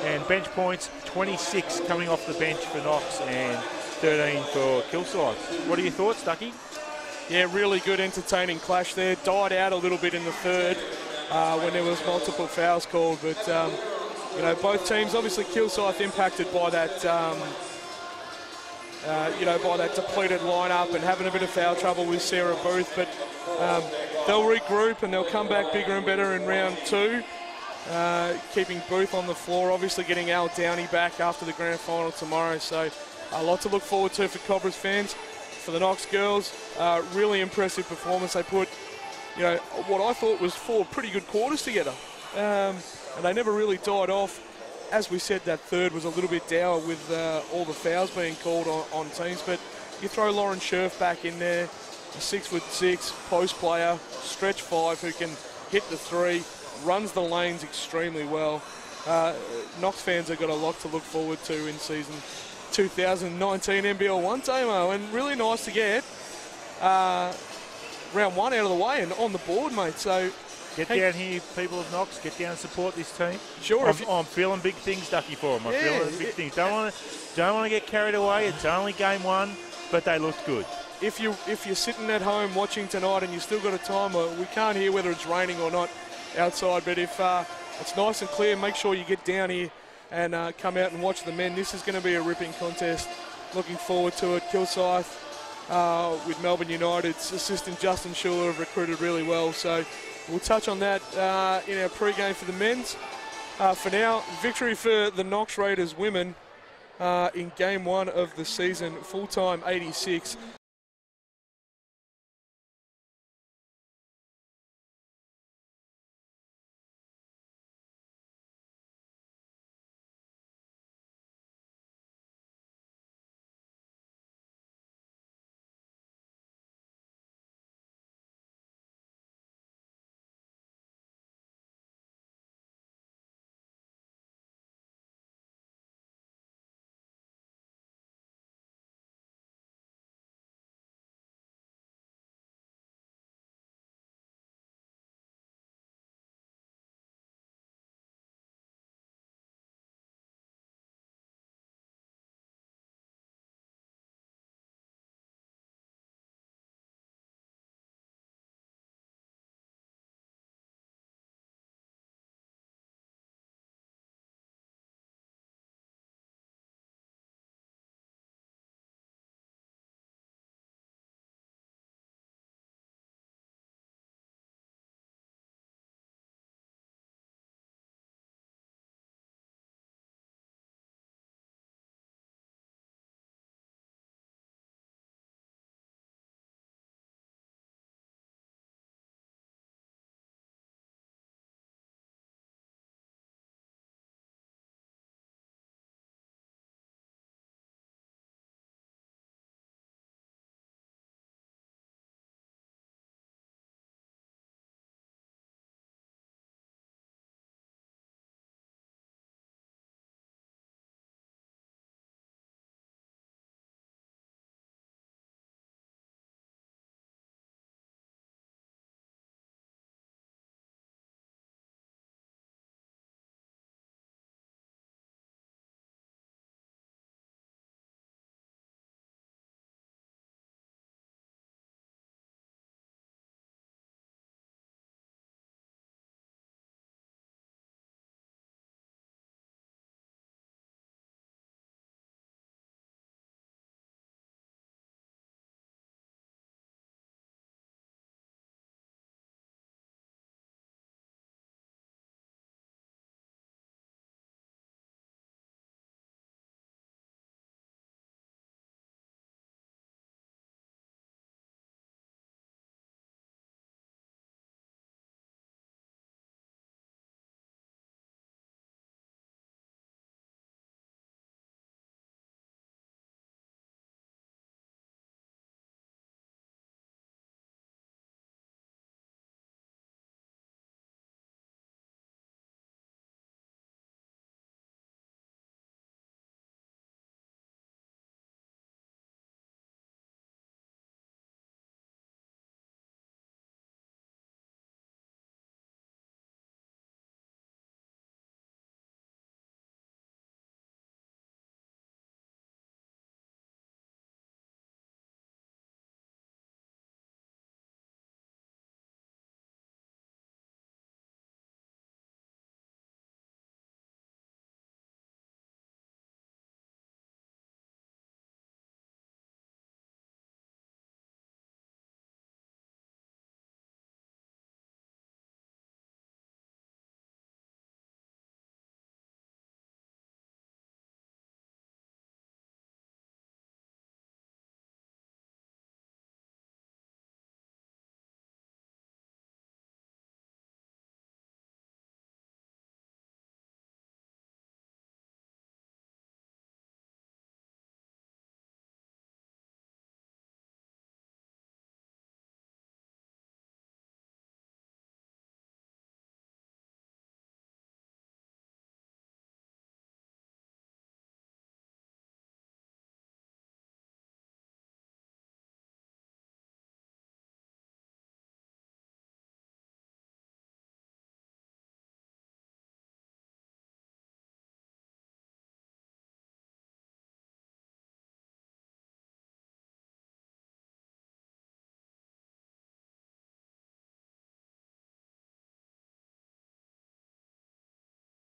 And bench points, 26 coming off the bench for Knox and 13 for Kilsyth. What are your thoughts, Ducky? Yeah, really good, entertaining clash there. Died out a little bit in the third when there was multiple fouls called, but you know, both teams, obviously Kilsyth impacted by that, by that depleted lineup and having a bit of foul trouble with Sarah Booth, but they'll regroup and they'll come back bigger and better in round 2. Keeping Booth on the floor, obviously getting Al Downey back after the grand final tomorrow, so a lot to look forward to for Cobras fans. For the Knox girls, really impressive performance. They put, you know, what I thought was 4 pretty good quarters together, and they never really died off. As we said, that third was a little bit dour with all the fouls being called on teams, but you throw Lauren Scherf back in there, a 6'6" post player, stretch 5 who can hit the 3, runs the lanes extremely well. Knox fans have got a lot to look forward to in season 2019 NBL1, Damo, and really nice to get round 1 out of the way and on the board, mate. So get down here, people of Knox. Get down and support this team. Sure. I'm feeling big things, Ducky, for them. I'm feeling big things. Don't want to get carried away. It's only game 1, but they looked good. If you're sitting at home watching tonight and you still got a timer, we can't hear whether it's raining or not outside, but if it's nice and clear, make sure you get down here and come out and watch the men. This is going to be a ripping contest. Looking forward to it. Kilsyth with Melbourne United's assistant Justin Schuler have recruited really well, so we'll touch on that in our pre-game for the men's. For now, victory for the Knox Raiders women in game 1 of the season, full-time 86